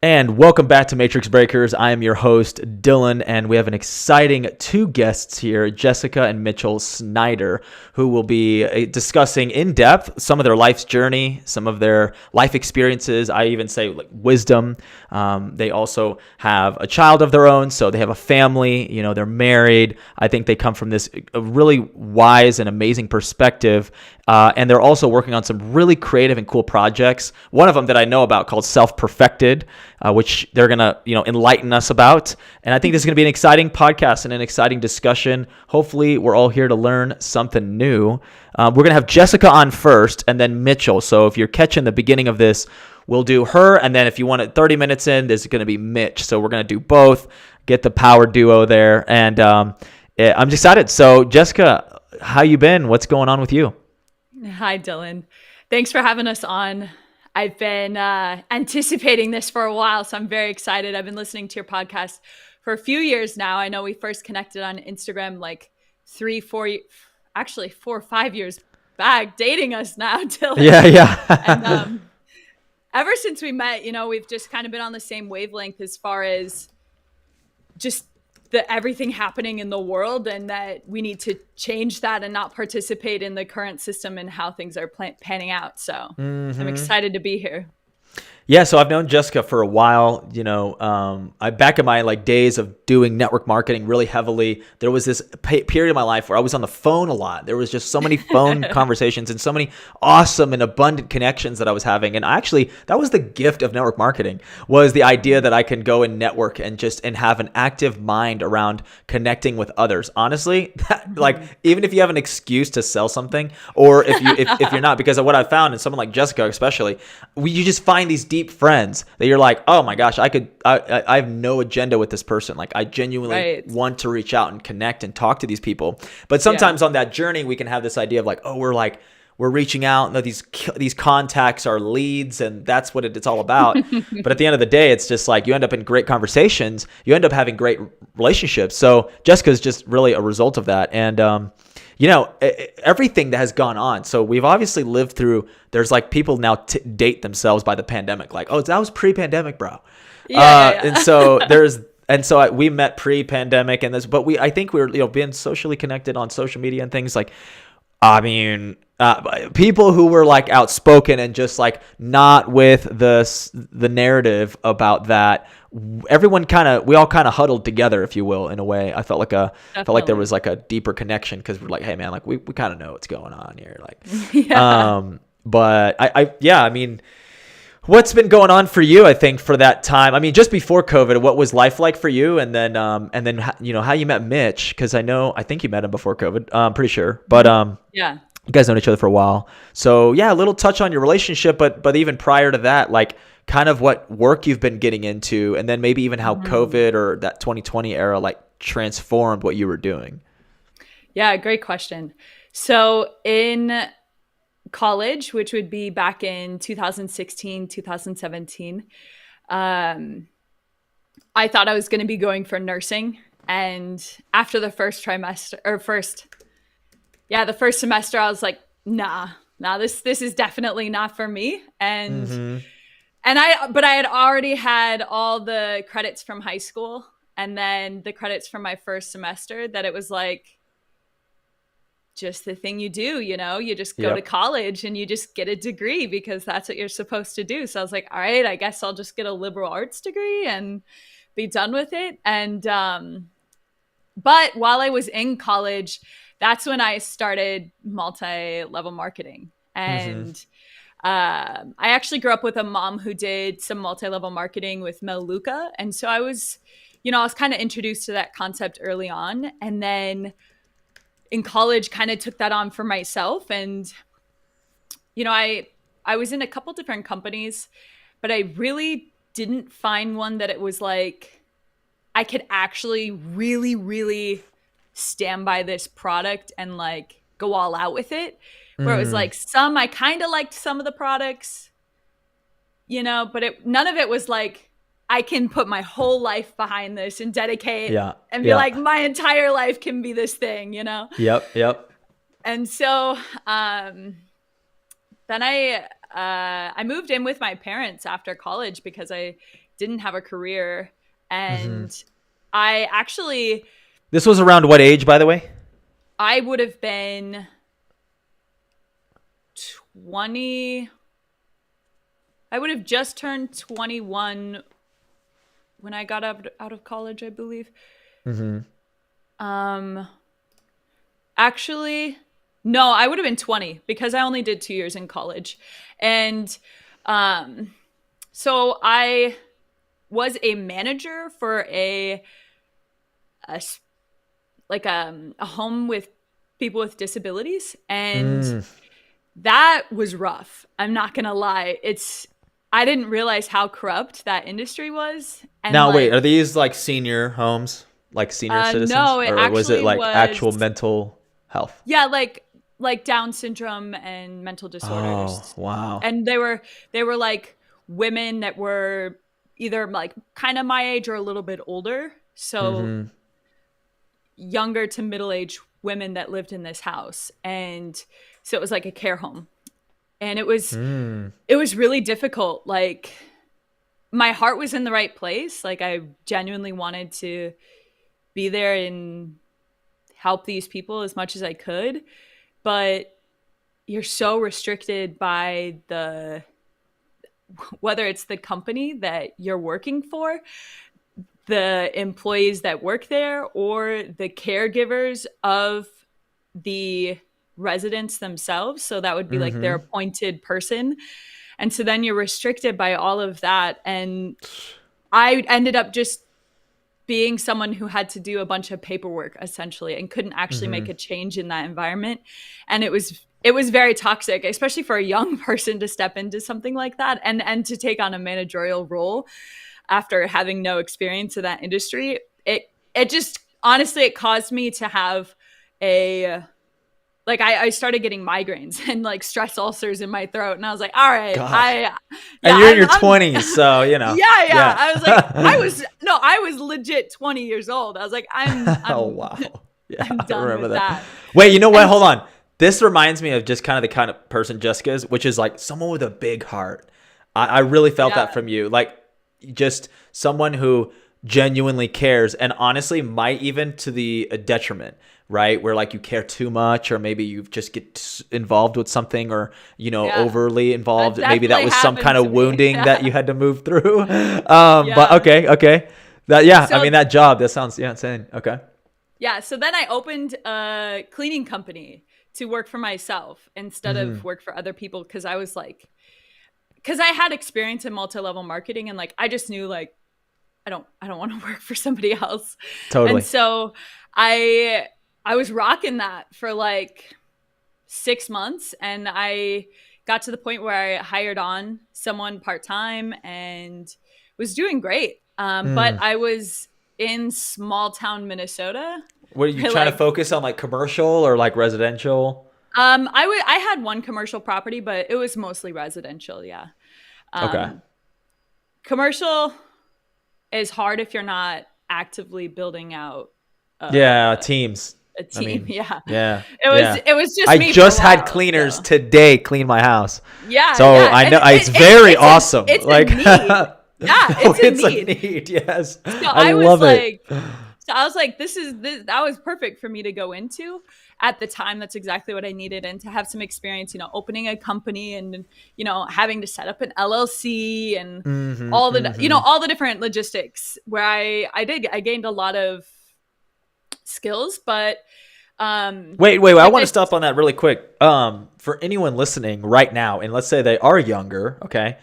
And welcome back to Matrix Breakers. I am your host, Dylan, and we have an exciting two guests here, Jessica and Mitchell Snyder, who will be discussing in depth some of their life's journey, some of their life experiences. I even say like wisdom. They also have a child of their own, so they have a family. You know, they're married. I think they come from this really wise and amazing perspective. And they're also working on some really creative and cool projects. One of them that I know about called Self-Perfected, which they're going to, enlighten us about. And I think this is going to be an exciting podcast and an exciting discussion. Hopefully we're all here to learn something new. We're going to have Jessica on first and then Mitchell. So if you're catching the beginning of this, we'll do her. And then if you want it 30 minutes in, there's going to be Mitch. So we're going to do both, get the power duo there. And I'm just excited. So Jessica, how you been? What's going on with you? Hi, Dylan. Thanks for having us on. I've been anticipating this for a while, so I'm very excited. I've been listening to your podcast for a few years now. I know we first connected on Instagram like 4 or 5 years back, dating us now, Dylan. Yeah. And ever since we met, we've just kind of been on the same wavelength as far as just everything happening in the world, and that we need to change that and not participate in the current system and how things are panning out. So I'm excited to be here. Yeah, so I've known Jessica for a while. I back in my days of doing network marketing really heavily. There was this period of my life where I was on the phone a lot. There was just so many phone conversations and so many awesome and abundant connections that I was having. And actually, that was the gift of network marketing, was the idea that I can go and network and have an active mind around connecting with others. Honestly, even if you have an excuse to sell something, or if you're not, because of what I found, and someone like Jessica especially, you just find these deep friends that you're like, oh my gosh, I have no agenda with this person. Like, I genuinely want to reach out and connect and talk to these people. But sometimes on that journey, we can have this idea of like, oh, we're reaching out, and these contacts are leads, and that's what it's all about. But at the end of the day, it's just like you end up in great conversations, you end up having great relationships. So Jessica's just really a result of that. And everything that has gone on. So we've obviously lived through, there's like people now date themselves by the pandemic. Like, oh, that was pre-pandemic, bro. Yeah. And so we met pre-pandemic but I think we're, being socially connected on social media and things like, I mean, people who were like outspoken and just like not with the narrative about that. We all kind of huddled together, if you will, in a way. I felt like there was like a deeper connection, because we're like, hey man, like we kind of know what's going on here. Like, but I mean, what's been going on for you? I think for that time, I mean, just before COVID, what was life like for you? And then how you met Mitch, because I think you met him before COVID. I'm pretty sure, but yeah. You guys known each other for a while. So yeah, a little touch on your relationship, but even prior to that, like kind of what work you've been getting into, and then maybe even how COVID or that 2020 era like transformed what you were doing. Yeah, great question. So in college, which would be back in 2016, 2017, I thought I was going to be going for nursing. And after the first semester, I was like, nah, this is definitely not for me. And but I had already had all the credits from high school and then the credits from my first semester, that it was like just the thing you do, you just go to college and you just get a degree because that's what you're supposed to do. So I was like, all right, I guess I'll just get a liberal arts degree and be done with it. And but while I was in college, that's when I started multi-level marketing. And I actually grew up with a mom who did some multi-level marketing with Mel Luca. And so I was kind of introduced to that concept early on. And then in college, kind of took that on for myself. And, I was in a couple different companies, but I really didn't find one that it was like, I could actually really, really stand by this product and like go all out with it. Where it was like I kind of liked some of the products, but none of it was like, I can put my whole life behind this and dedicate and be like, my entire life can be this thing, Yep. And so then I moved in with my parents after college because I didn't have a career. And I actually, This was around what age, by the way? I would have been 20. I would have just turned 21 when I got out of college, I believe. Actually, no, I would have been 20 because I only did 2 years in college. And so I was a manager for a home with people with disabilities, and that was rough. I'm not gonna lie. I didn't realize how corrupt that industry was. And Now, wait, are these like senior homes, like senior citizens? No, it or was it like was actual mental health? Yeah, like Down syndrome and mental disorders. Oh, wow. And they were like women that were either like kind of my age or a little bit older. So younger to middle-aged women that lived in this house. And so it was like a care home. And it was really difficult. Like, my heart was in the right place. Like, I genuinely wanted to be there and help these people as much as I could. But you're so restricted by whether it's the company that you're working for, the employees that work there, or the caregivers of the residents themselves. So that would be like their appointed person. And so then you're restricted by all of that. And I ended up just being someone who had to do a bunch of paperwork essentially and couldn't actually make a change in that environment. And it was very toxic, especially for a young person to step into something like that and to take on a managerial role after having no experience in that industry. It just, honestly, it caused me to have I started getting migraines and like stress ulcers in my throat. And I was like, all right, and you're in your 20s. So, you know. Yeah. I was like, I was legit 20 years old. I was like, I'm oh, wow. Yeah, I'm done with that. Wait, you know what? Hold on. This reminds me of just kind of the kind of person Jessica is, which is like someone with a big heart. I really felt that from you. Like, just someone who genuinely cares, and honestly might even to the detriment, right? Where like you care too much, or maybe you just get involved with something, or, you know, overly involved. Maybe that was some kind of wounding that you had to move through. But okay. I mean, that job, that sounds insane. Okay. Yeah. So then I opened a cleaning company to work for myself instead of work for other people. Cause I was like, because I had experience in multi-level marketing, and like I just knew like I don't want to work for somebody else. Totally. And so I was rocking that for like 6 months, and I got to the point where I hired on someone part-time and was doing great. But I was in small town Minnesota. Were you trying to focus on like commercial or like residential? I had one commercial property, but it was mostly residential. Yeah. Okay. Commercial is hard if you're not actively building out. Teams. A team. Yeah. It was just. I me just for a had while, cleaners so. today clean my house. Yeah. So I know it's very awesome. It's like, a need. Yeah, it's a need. Yes. So I love it. So I was like, that was perfect for me to go into at the time. That's exactly what I needed. And to have some experience, you know, opening a company and, you know, having to set up an LLC and all the different logistics where I gained a lot of skills, but wait, I want to stop on that really quick. For anyone listening right now, and let's say they are younger, okay,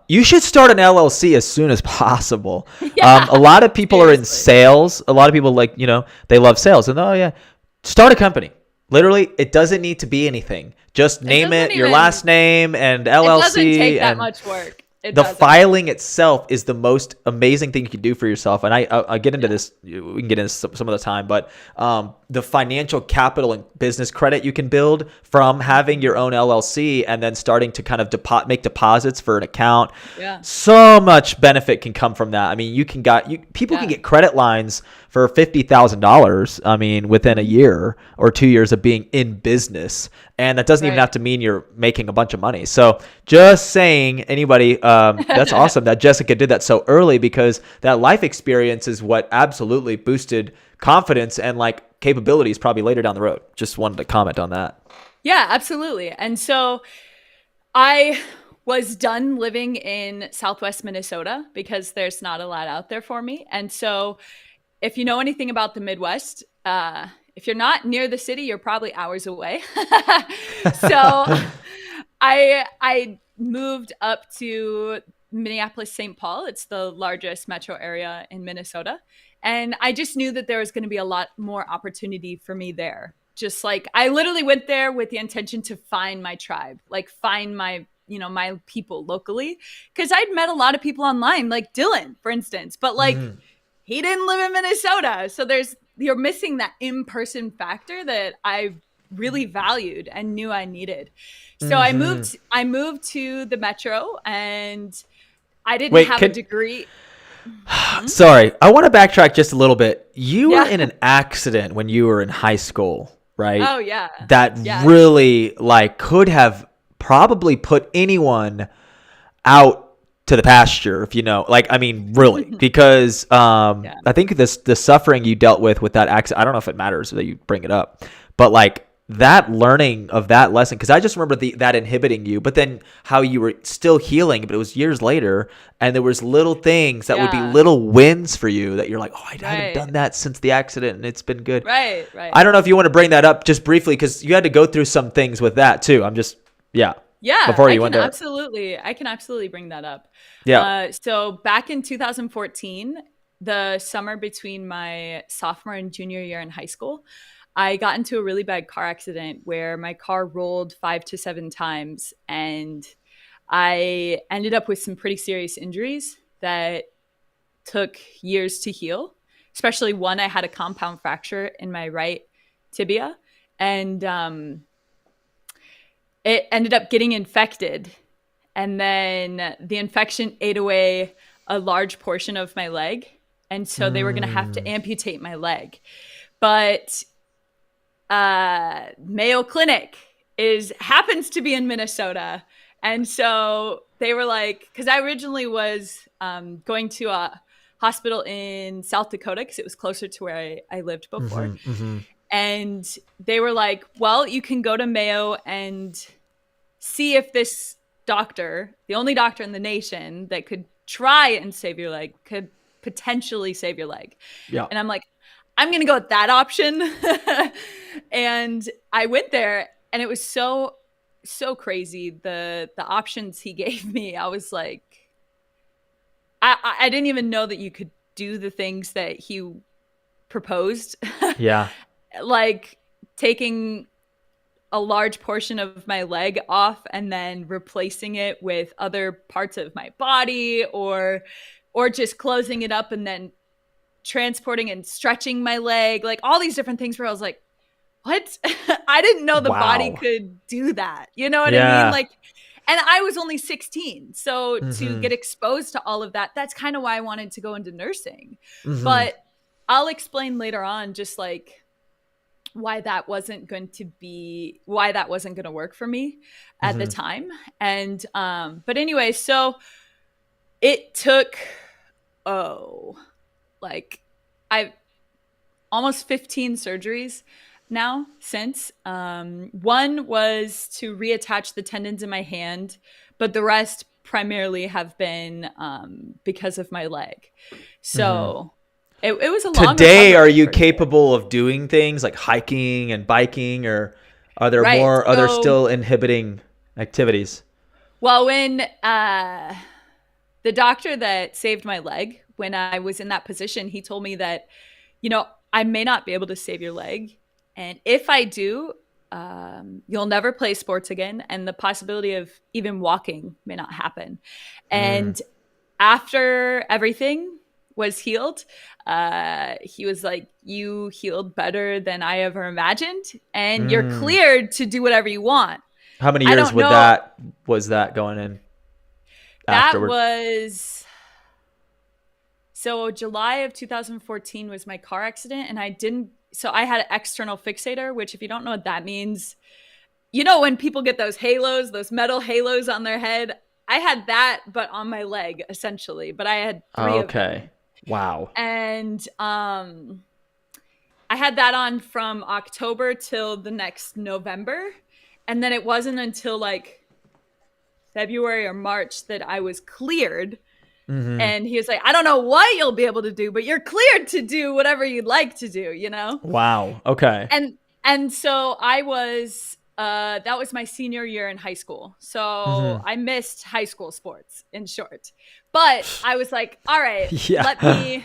you should start an LLC as soon as possible. A lot of people are in sales. A lot of people, like, you know, they love sales, and start a company. Literally, it doesn't need to be anything. Just name it, your last name, and LLC. It doesn't take that much work. The filing itself is the most amazing thing you can do for yourself. And I get into this. We can get into some of the time, but the financial capital and business credit you can build from having your own LLC and then starting to kind of make deposits for an account. Yeah. So much benefit can come from that. I mean, people can get credit lines for $50,000. I mean, within a year or 2 years of being in business, and that doesn't even have to mean you're making a bunch of money. So, just saying, anybody, that's awesome that Jessica did that so early, because that life experience is what absolutely boosted confidence and like capabilities probably later down the road. Just wanted to comment on that. Yeah, absolutely. And so I was done living in Southwest Minnesota because there's not a lot out there for me. And so if you know anything about the Midwest, if you're not near the city, you're probably hours away. So I moved up to Minneapolis, St. Paul. It's the largest metro area in Minnesota. And I just knew that there was going to be a lot more opportunity for me there. Just like I literally went there with the intention to find my tribe, like find my, my people locally. Cause I'd met a lot of people online, like Dylan, for instance, but like he didn't live in Minnesota. So you're missing that in-person factor that I really valued and knew I needed. So I moved to the metro, and I didn't have a degree. Sorry, I want to backtrack just a little bit. You were in an accident when you were in high school, right? Oh yeah. That really like could have probably put anyone out to the pasture, if you know, like, I mean, really, because I think the suffering you dealt with that accident, I don't know if it matters that you bring it up, but like that learning of that lesson, because I just remember that inhibiting you, but then how you were still healing, but it was years later, and there was little things that would be little wins for you that you're like, oh, I haven't done that since the accident, and it's been good. Right. I don't know if you want to bring that up just briefly, because you had to go through some things with that too. I'm just, Yeah, before you I can absolutely bring that up. Yeah. So back in 2014, the summer between my sophomore and junior year in high school, I got into a really bad car accident where my car rolled 5 to 7 times, and I ended up with some pretty serious injuries that took years to heal. Especially one, I had a compound fracture in my right tibia, and it ended up getting infected. And then the infection ate away a large portion of my leg. And so they were going to have to amputate my leg. But Mayo Clinic happens to be in Minnesota. And so they were like, because I originally was going to a hospital in South Dakota because it was closer to where I lived before. And they were like, well, you can go to Mayo and see if this doctor, the only doctor in the nation that could try and save your leg, could potentially save your leg. Yeah. And I'm like, I'm going to go with that option. And I went there, and it was so crazy. The options he gave me, I was like, I didn't even know that you could do the things that he proposed. Yeah. Like taking a large portion of my leg off and then replacing it with other parts of my body, or just closing it up and then transporting and stretching my leg, like all these different things where I was like, what? I didn't know the body could do that. You know what I mean? Like, and I was only 16. So to get exposed to all of that, that's kind of why I wanted to go into nursing. But I'll explain later on just like why that wasn't going to work for me at the time. And but anyway, so it took like I've almost 15 surgeries now since. One was to reattach the tendons in my hand, but the rest primarily have been because of my leg. So it was a long Today, are you capable of doing things like hiking and biking, or are there more other still inhibiting activities? Well, when the doctor that saved my leg, when I was in that position, he told me that, I may not be able to save your leg. And if I do, you'll never play sports again. And the possibility of even walking may not happen. And after everything, was healed. He was like, you healed better than I ever imagined, and you're Mm. cleared to do whatever you want. How many I years don't know. was that going in That afterward? was so July of 2014 was my car accident, and I had an external fixator, which if you don't know what that means, when people get those halos, those metal halos on their head, I had that, but on my leg, essentially. But I had three of Okay. them. Wow. And I had that on from October till the next November. And then it wasn't until like February or March that I was cleared. Mm-hmm. And he was like, I don't know what you'll be able to do, but you're cleared to do whatever you'd like to do, Wow. Okay. And so I was that was my senior year in high school. So Mm-hmm. I missed high school sports, in short. But I was like, all right, Yeah.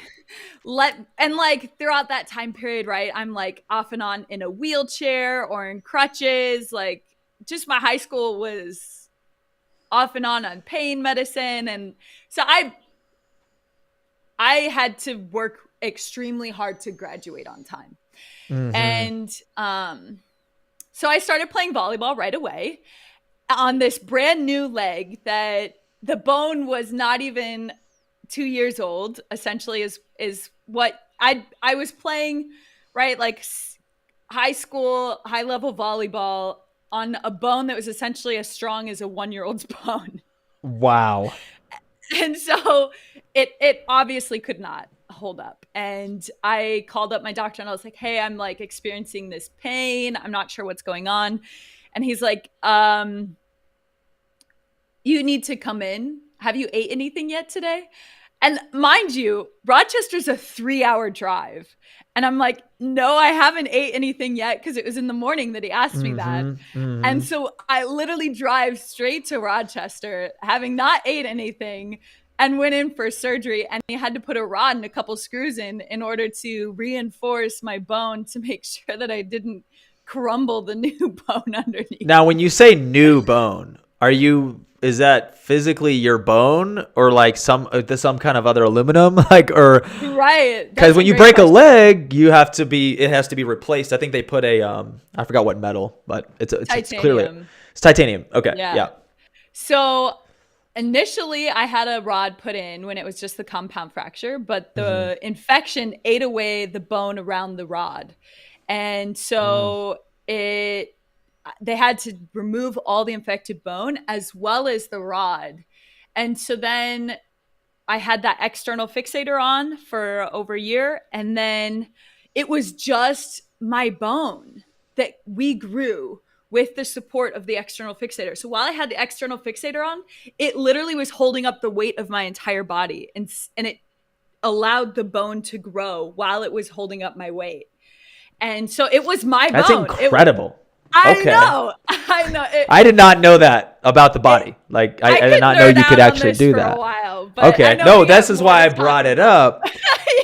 and like throughout that time period, right, I'm like off and on in a wheelchair or in crutches. Like just my high school was off and on pain medicine. And so I had to work extremely hard to graduate on time. Mm-hmm. And so I started playing volleyball right away on this brand new leg that the bone was not even 2 years old, essentially is what I was playing, right? Like high school, high level volleyball on a bone that was essentially as strong as a 1-year-old's bone. Wow. And so it obviously could not hold up. And I called up my doctor and I was like, hey, I'm like experiencing this pain. I'm not sure what's going on. And he's like, you need to come in. Have you ate anything yet today? And mind you, Rochester's a 3-hour drive. And I'm like, no, I haven't ate anything yet, because it was in the morning that he asked me that. Mm-hmm. Mm-hmm. And so I literally drive straight to Rochester, having not ate anything, and went in for surgery. And he had to put a rod and a couple screws in order to reinforce my bone to make sure that I didn't crumble the new bone underneath. Now, when you say new bone, is that physically your bone, or like some kind of other aluminum, like, or Right? because That's when a you great break a question. leg, it has to be replaced. I think they put I forgot what metal, but it's clearly Titanium. it's titanium. Okay, Yeah. yeah. So initially, I had a rod put in when it was just the compound fracture, but Mm-hmm. the infection ate away the bone around the rod. And so they had to remove all the infected bone as well as the rod. And so then I had that external fixator on for over a year. And then it was just my bone that we grew with the support of the external fixator. So while I had the external fixator on, it literally was holding up the weight of my entire body. And it allowed the bone to grow while it was holding up my weight. And so it was my That's bone. incredible. I Okay. know. I know. I did not know that about the body. Like I I did could not know nerd you could out on actually this do for a that. while, but I Okay. know No, we this have is more why to I talk brought it about.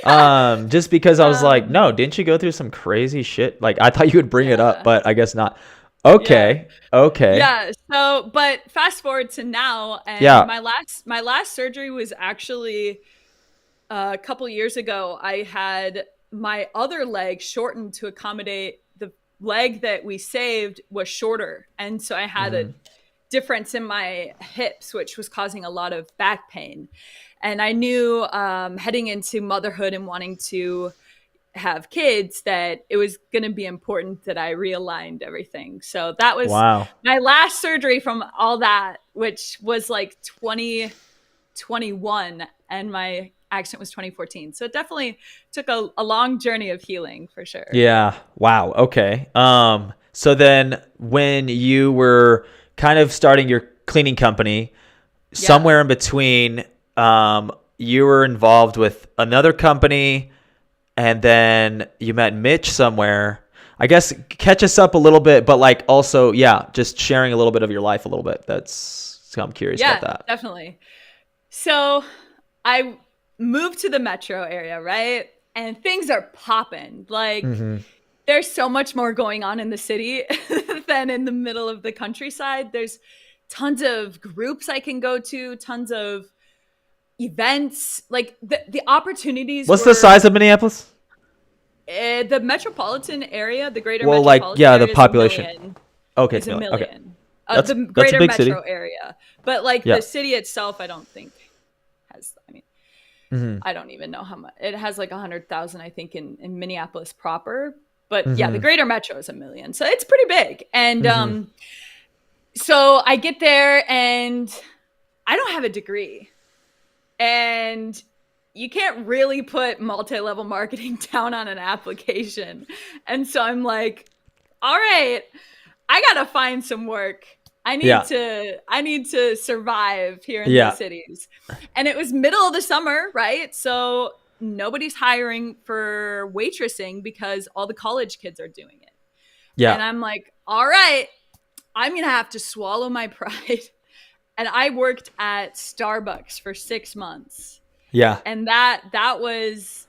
up. Just because I was like, Um, no, didn't you go through some crazy shit? Like I thought you would bring it up, yeah. but I guess not. Yeah. Okay. Okay. Yeah. So, but fast forward to now, and Yeah. my last surgery was actually a couple years ago. I had my other leg shortened to accommodate the leg that we saved was shorter, and so I had a Hmm. difference in my hips, which was causing a lot of back pain. And I knew heading into motherhood and wanting to have kids that it was going to be important that I realigned everything. So that was Wow. my last surgery from all that, which was like 2021, and my accident was 2014. So it definitely took a long journey of healing for sure. Yeah. Wow. Okay. So then when you were kind of starting your cleaning company, Yeah. somewhere in between, you were involved with another company, and then you met Mitch somewhere. I guess catch us up a little bit, but like also, yeah, just sharing a little bit of your life a little bit. So I'm curious about Yeah, that. definitely. So I moved to the metro area, right? And things are popping. Like Mm-hmm. there's so much more going on in the city than in the middle of the countryside. There's tons of groups I can go to, tons of events, like the opportunities What's the were size of Minneapolis? the metropolitan area, the greater Well, like, metropolitan yeah, the area population. Okay, it's is a a million. Okay, million. The that's a greater big city. metro area, but like Yeah. the city itself, I don't think has. I mean, Mm-hmm. I don't even know how much it has. Like 100,000, I think, in Minneapolis proper. But yeah, the Mm-hmm. greater metro is a million, so it's pretty big. And Mm-hmm. so I get there, and I don't have a degree, and you can't really put multi-level marketing down on an application. And so I'm like, all right, I gotta find some work. Yeah. I need to survive here in these Yeah. cities. And it was middle of the summer, right? So nobody's hiring for waitressing because all the college kids are doing it. Yeah. And I'm like, all right, I'm gonna have to swallow my pride. And I worked at Starbucks for 6 months. Yeah. And that was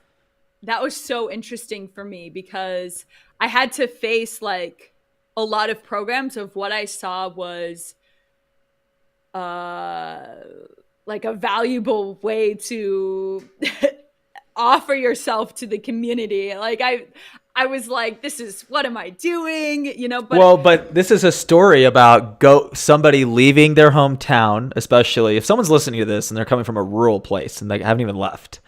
so interesting for me because I had to face like a lot of programs of what I saw was uh like a valuable way to offer yourself to the community. Like I was like, this is, what am I doing? But Well, but this is a story about somebody leaving their hometown, especially if someone's listening to this and they're coming from a rural place and they haven't even left.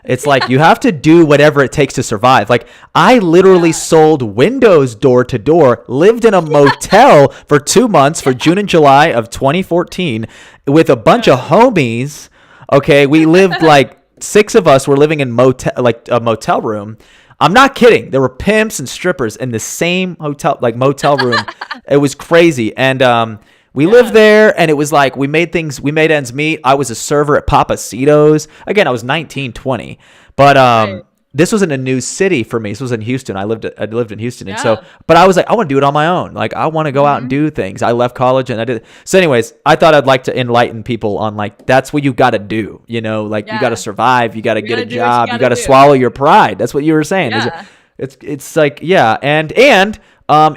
It's like you have to do whatever it takes to survive. Like I literally sold windows door to door, lived in a motel for 2 months for June and July of 2014 with a bunch of homies. Okay, we lived like six of us were living in like a motel room. I'm not kidding. There were pimps and strippers in the same hotel, like motel room. It was crazy. And we lived there, and it was like we made ends meet. I was a server at Papacitos. Again, I was 19, 20. But right. this wasn't a new city for me. This was in Houston. I lived in Houston. And Yeah. but I was like, I want to do it on my own. Like, I want to go out and do things. I left college and I did. So anyways, I thought I'd like to enlighten people on like, that's what you got to do. Like you got to survive. You got to get a gotta do what you job. You gotta got to do. swallow your pride. That's what you were saying. Yeah. It's like, yeah. And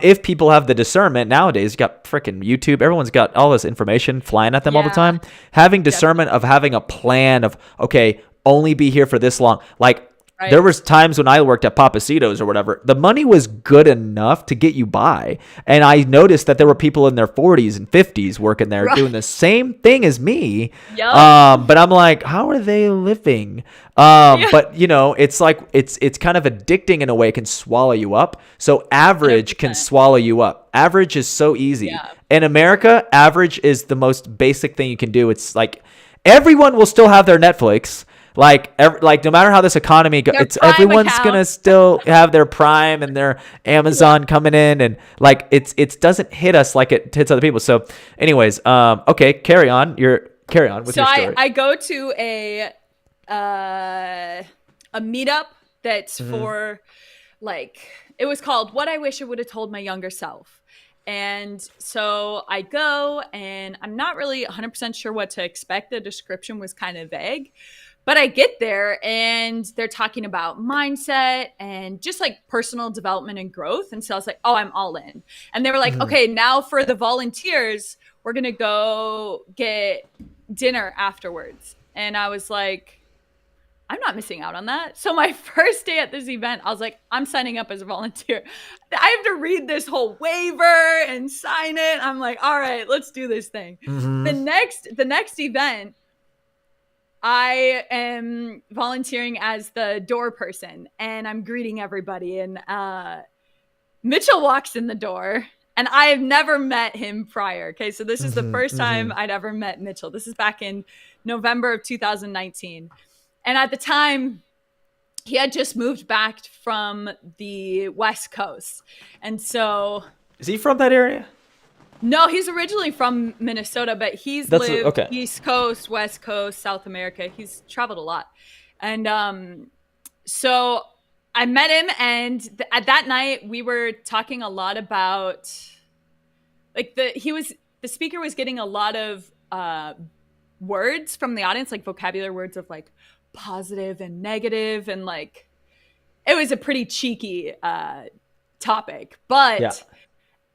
if people have the discernment nowadays, you got freaking YouTube. Everyone's got all this information flying at them all the Yeah. time. Having discernment of having a plan of, okay, only be here for this long. Like, Right. there was times when I worked at Papacitos or whatever, the money was good enough to get you by. And I noticed that there were people in their 40s and 50s working there doing the same thing as me. Yup. But I'm like, how are they living? But it's like, it's kind of addicting in a way. It can swallow you up. So average can 100%. swallow you up. Average is so easy. Yeah. In America, average is the most basic thing you can do. It's like everyone will still have their Netflix. Like no matter how this economy goes, Their Prime everyone's account. gonna still have their Prime and their Amazon coming in, and like it doesn't hit us like it hits other people. So, anyways, okay, carry on with So your story. I go to a meetup that's for like, it was called What I Wish I Would Have Told My Younger Self. And so I go, and I'm not really 100% sure what to expect. The description was kind of vague. But I get there, and they're talking about mindset and just like personal development and growth. And so I was like, oh, I'm all in. And they were like, okay, now for the volunteers, we're going to go get dinner afterwards. And I was like, I'm not missing out on that. So my first day at this event, I was like, I'm signing up as a volunteer. I have to read this whole waiver and sign it. I'm like, all right, let's do this thing. The next event, I am volunteering as the door person, and I'm greeting everybody. And Mitchell walks in the door, and I have never met him prior. Okay, so this is the first time I'd ever met Mitchell. This is back in November of 2019. And at the time, he had just moved back from the West Coast. And so... Is he from that area? No, he's originally from Minnesota, but he's lived East Coast, West Coast, South America. He's traveled a lot. And so I met him, and at that night we were talking a lot about like the speaker was getting a lot of words from the audience, like vocabulary words of like positive and negative, and like it was a pretty cheeky topic. But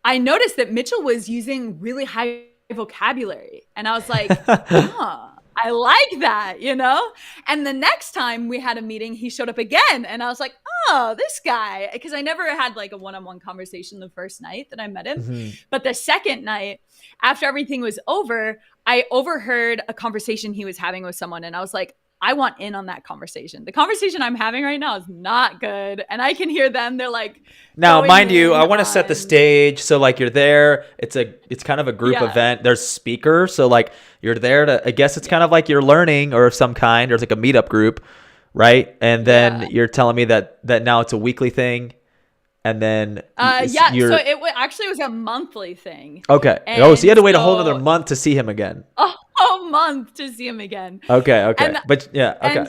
I noticed that Mitchell was using really high vocabulary, and I was like, huh, I like that, you know? And the next time we had a meeting, he showed up again. And I was like, oh, this guy. Because I never had like a one-on-one conversation the first night that I met him. Mm-hmm. But the second night, after everything was over, I overheard a conversation he was having with someone. And I was like, I want in on that conversation. The conversation I'm having right now is not good. And I can hear them. They're like, now, going mind you, in I want to set the on- stage. So like you're there, it's kind of a group Yeah. event. There's speakers. So like you're there to, I guess it's kind of like you're learning or of some kind. There's like a meetup group, right? And then Yeah. you're telling me that now it's a weekly thing. And then yeah, you're, so it actually was a monthly thing. okay. And Oh, so you had to wait a whole so- other month to see him again. A whole month to see him again. Okay. And- But yeah, okay.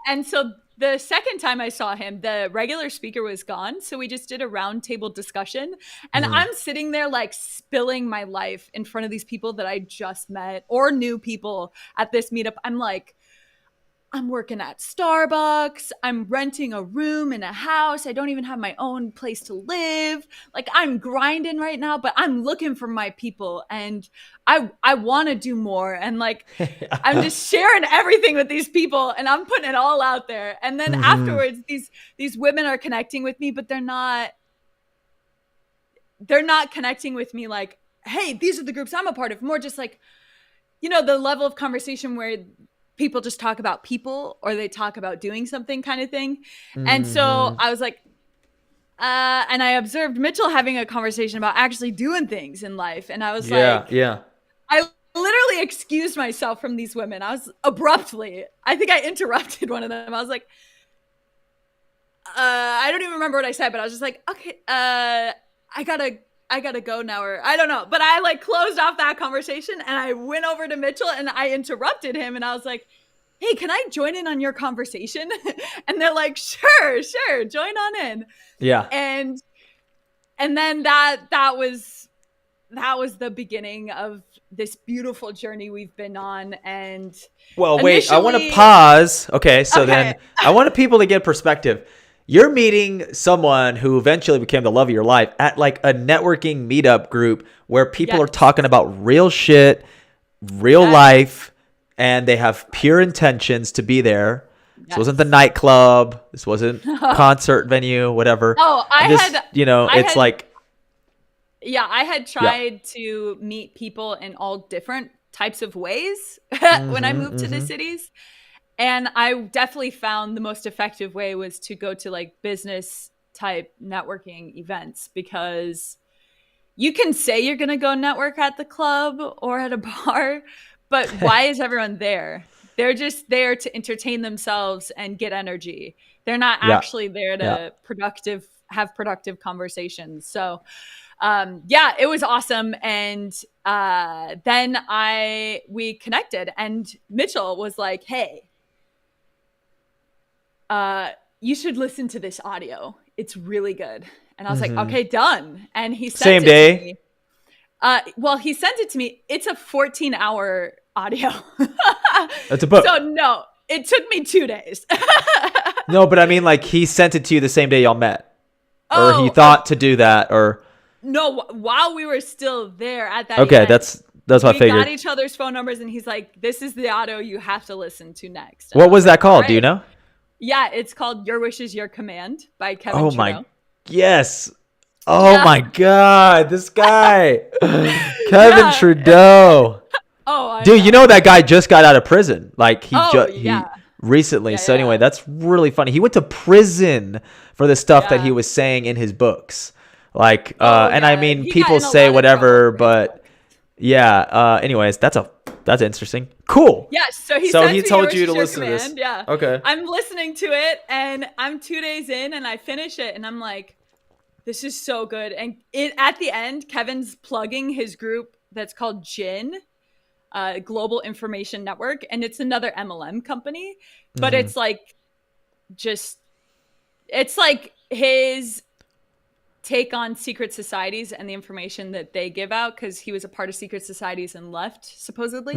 And so the second time I saw him, the regular speaker was gone. So we just did a roundtable discussion. And I'm sitting there like spilling my life in front of these people that I just met or new people at this meetup. I'm like, I'm working at Starbucks. I'm renting a room in a house. I don't even have my own place to live. Like I'm grinding right now, but I'm looking for my people and I want to do more. And like I'm just sharing everything with these people and I'm putting it all out there. And then afterwards these women are connecting with me, but they're not connecting with me like, hey, these are the groups I'm a part of. More just like, you know, the level of conversation where people just talk about people or they talk about doing something kind of thing. And so I was like, and I observed Mitchell having a conversation about actually doing things in life. And I was like, I literally excused myself from these women. I was abruptly, I think I interrupted one of them. I was like, I don't even remember what I said, but I was just like, okay, I gotta go now, or I don't know. But I like closed off that conversation and I went over to Mitchell and I interrupted him and I was like, hey, can I join in on your conversation? And they're like, sure, join on in. Yeah. And then that was the beginning of this beautiful journey we've been on. And well, wait, I want to pause. Okay, so then I want people to get perspective. You're meeting someone who eventually became the love of your life at like a networking meetup group where people are talking about real shit, real life, and they have pure intentions to be there. This wasn't the nightclub. This wasn't concert venue, whatever. Oh, I had tried to meet people in all different types of ways when I moved to the cities. And I definitely found the most effective way was to go to like business type networking events, because you can say you're going to go network at the club or at a bar, but why is everyone there? They're just there to entertain themselves and get energy. They're not actually there to have productive conversations. So it was awesome. And then we connected and Mitchell was like, hey, you should listen to this audio. It's really good. And I was like, okay, done. And he sent it to me. Well, he sent it to me. It's a 14-hour audio. That's a book. So no, it took me 2 days. No, but I mean like he sent it to you the same day y'all met. Or he thought to do that, or no, while we were still there at that okay, event, that's what I figured. We got each other's phone numbers and he's like, this is the audio you have to listen to next. What was that called? Right. Do you know? Yeah, it's called Your Wish is Your Command by Kevin Trudeau. My, yes. Oh my God, this guy. Kevin Trudeau. Dude, you know that guy just got out of prison. Like he recently. So anyway, that's really funny. He went to prison for the stuff that he was saying in his books. Like, and I mean, people say whatever, but anyways, that's interesting. Cool. Yeah. So he told you to listen to this. Yeah. Okay. I'm listening to it and I'm 2 days in and I finish it and I'm like, this is so good. And at the end, Kevin's plugging his group that's called GIN, Global Information Network. And it's another MLM company, but it's like, it's like his take on secret societies and the information that they give out, because he was a part of secret societies and left supposedly.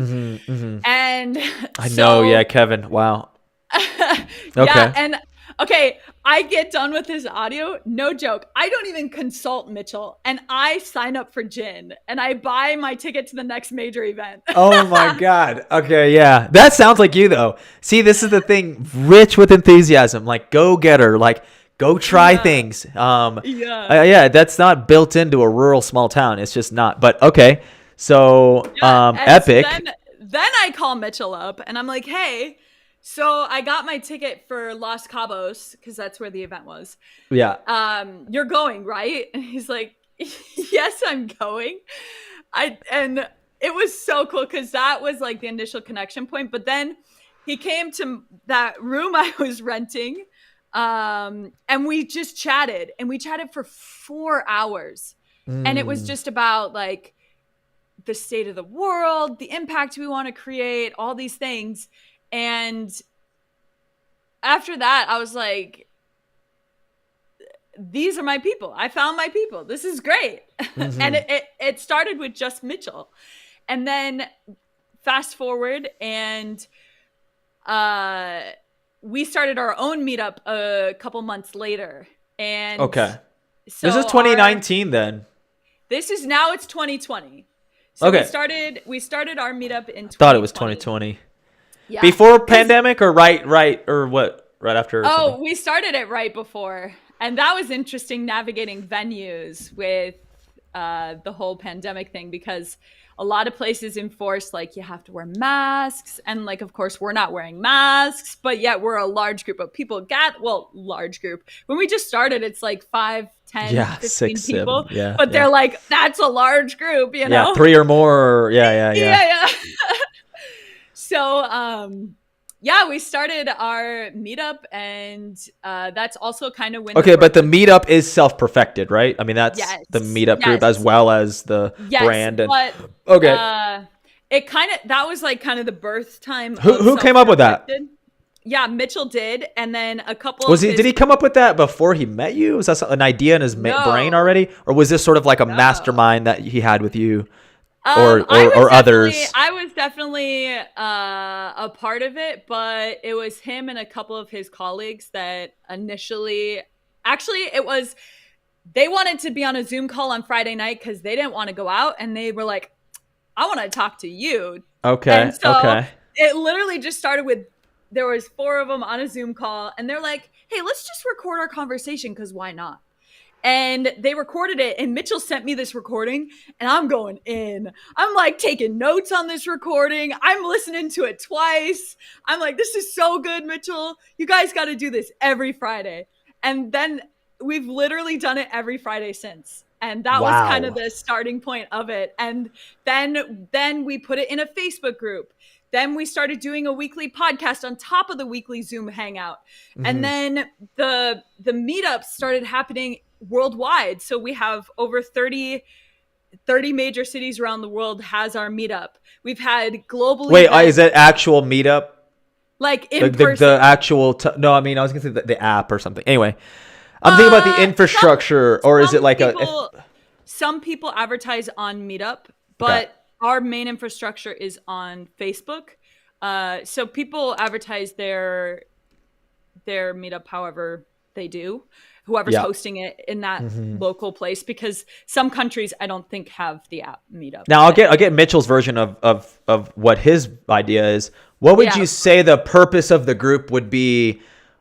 And I know, Kevin. Wow. Okay. And Okay, I get done with this audio, no joke. I don't even consult Mitchell, and I sign up for Gin, and I buy my ticket to the next major event. Oh my God. Okay, yeah. That sounds like you though. See, this is the thing, rich with enthusiasm, like go getter, like go try Yeah, things. yeah, Yeah, that's not built into a rural small town. It's just not. But okay. So, yeah. And so epic. then I call Mitchell up, and I'm like, hey. So I got my ticket for Los Cabos because that's where the event was. Yeah. You're going, right? And he's like, yes, I'm going. And it was so cool because that was like the initial connection point. But then he came to that room I was renting, and we just chatted, and we chatted for 4 hours. And it was Mm. just about like the state of the world, the impact we want to create, all these things. And after that, I was like, these are my people. I found my people. This is great. And Mm-hmm. it started with just Mitchell. And then fast forward, and uh, we started our own meetup a couple months later. And Okay. so This is 2019 then. this is now it's 2020. So Okay. we started our meetup in Thought it was 2020. 2020. Yeah. Before pandemic or right or what? Right after or something? Oh, we started it right before. And that was interesting navigating venues with the whole pandemic thing, because a lot of places enforce like you have to wear masks, and like of course we're not wearing masks, but yet we're a large group of people. Large group. When we just started, it's like 5, 10, Yeah, 15 6, 7. people, Yeah, but yeah. they're like, that's a large group, you Yeah, know? 3 or more. Yeah, yeah, yeah. Yeah, yeah. So yeah, we started our meetup, and that's also kind of when the Okay, but growth the of meetup is self-perfected, right? I mean, that's the yes, meetup group as yes, well as the yes, brand and but okay. it kind of that was like kind of the birth time Who of who came up with that? self-perfected. Yeah, Mitchell did, and then a couple Was of he did his he come up with that before he met you? Was that an idea in his brain no, already, or was this sort of like a no. mastermind that he had with you or others? I was definitely a part of it, but it was him and a couple of his colleagues that initially, actually, it was they wanted to be on a Zoom call on Friday night because they didn't want to go out, and they were like, "I want to talk to you," Okay, and so okay. it literally just started with there was 4 of them on a Zoom call, and they're like, "Hey, let's just record our conversation because why not?" And they recorded it, and Mitchell sent me this recording, and I'm going in. I'm like taking notes on this recording. I'm listening to it twice. I'm like, this is so good, Mitchell. You guys got to do this every Friday. And then we've literally done it every Friday since. And that was kind of Wow. the starting point of it. And then we put it in a Facebook group. Then we started doing a weekly podcast on top of the weekly Zoom hangout. And Hmm. then the meetups started happening worldwide. So we have over 30 major cities around the world has our meetup. We've had global Wait, is events it actual meetup? like The in the person. actual no, I mean I was gonna say the app or something. Anyway, I'm thinking about the Some infrastructure, or is it some like a if, people some people advertise on Meetup, okay? but our main infrastructure is on Facebook. So people advertise their Meetup however they do, whoever's Yeah. hosting it in that Hmm. local place, because some countries I don't think have the app Meetup. Now But I'll get Mitchell's version of what his idea is. What would yeah, you say the purpose of the group would be,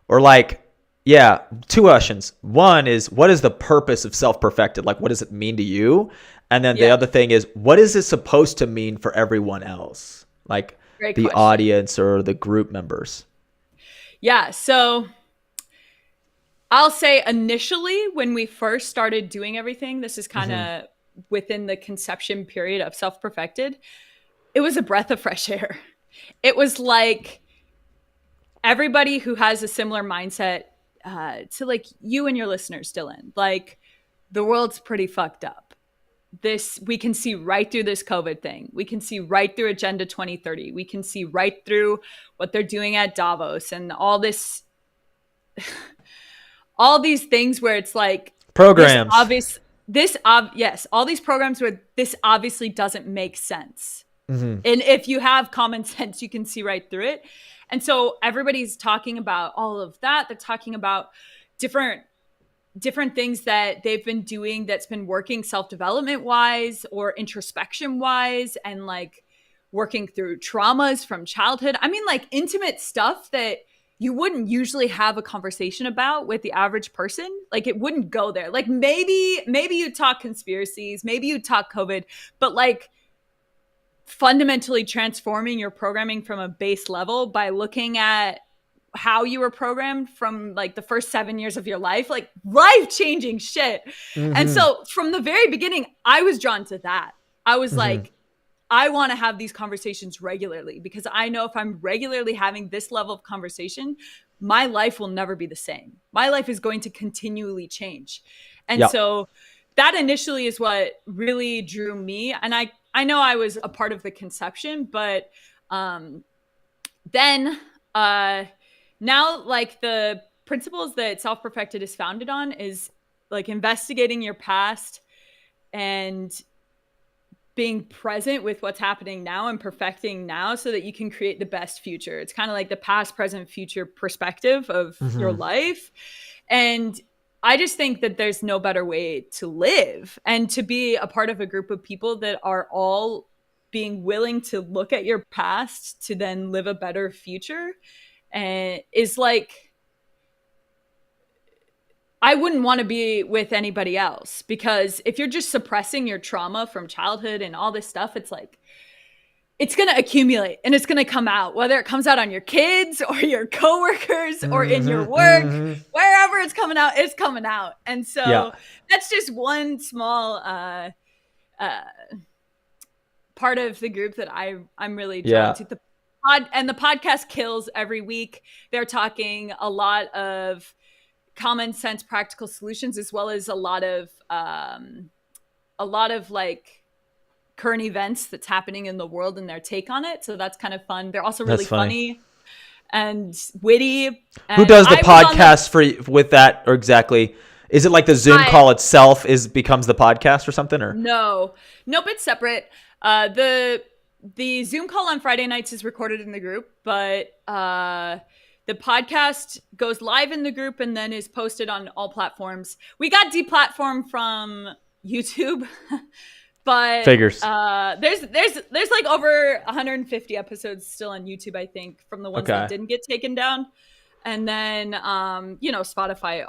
or like, yeah, two questions. One is what is the purpose of self perfected? Like, what does it mean to you? And then the yeah, other thing is what is it supposed to mean for everyone else, like great the question. audience or the group members? Yeah, so I'll say initially when we first started doing everything, this is kind Hmm. of within the conception period of self perfected, it was a breath of fresh air. It was like everybody who has a similar mindset to like you and your listeners, Dylan, like the world's pretty fucked up. This we can see right through this COVID thing. We can see right through Agenda 2030. We can see right through what they're doing at Davos and all these things where it's like this Programs. obvious yes, all these programs where this obviously doesn't make sense. And if you have common sense, you can see right through it. And so everybody's talking about all of that. They're talking about different things that they've been doing that's been working self-development wise or introspection wise, and like working through traumas from childhood. I mean, like intimate stuff that you wouldn't usually have a conversation about with the average person. Like it wouldn't go there. Like maybe you talk conspiracies, maybe you talk COVID, but like fundamentally transforming your programming from a base level by looking at how you were programmed from like the first 7 years of your life, like life-changing shit. And so from the very beginning, I was drawn to that. I was like, I want to have these conversations regularly, because I know if I'm regularly having this level of conversation, my life will never be the same. My life is going to continually change. And so that initially is what really drew me. And I know I was a part of the conception, but then now like the principles that Self-Perfected is founded on is like investigating your past and being present with what's happening now and perfecting now so that you can create the best future. It's kind of like the past, present, future perspective of your life. And I just think that there's no better way to live and to be a part of a group of people that are all being willing to look at your past to then live a better future. And is like, I wouldn't want to be with anybody else, because if you're just suppressing your trauma from childhood and all this stuff, it's like, it's going to accumulate and it's going to come out, whether it comes out on your kids or your coworkers or in your work, wherever it's coming out, it's coming out. And so that's just one small part of the group that I'm really drawn to. And the podcast kills every week. They're talking a lot of common sense, practical solutions, as well as a lot of like current events that's happening in the world and their take on it. So that's kind of fun. They're also really funny and witty. And who does the podcast with that, or exactly? Is it like the Zoom call itself becomes the podcast or something, or nope, it's separate. The Zoom call on Friday nights is recorded in the group, but the podcast goes live in the group and then is posted on all platforms. We got deplatformed from YouTube, but figures. There's like over 150 episodes still on YouTube, I think, from the ones that didn't get taken down. And then Spotify,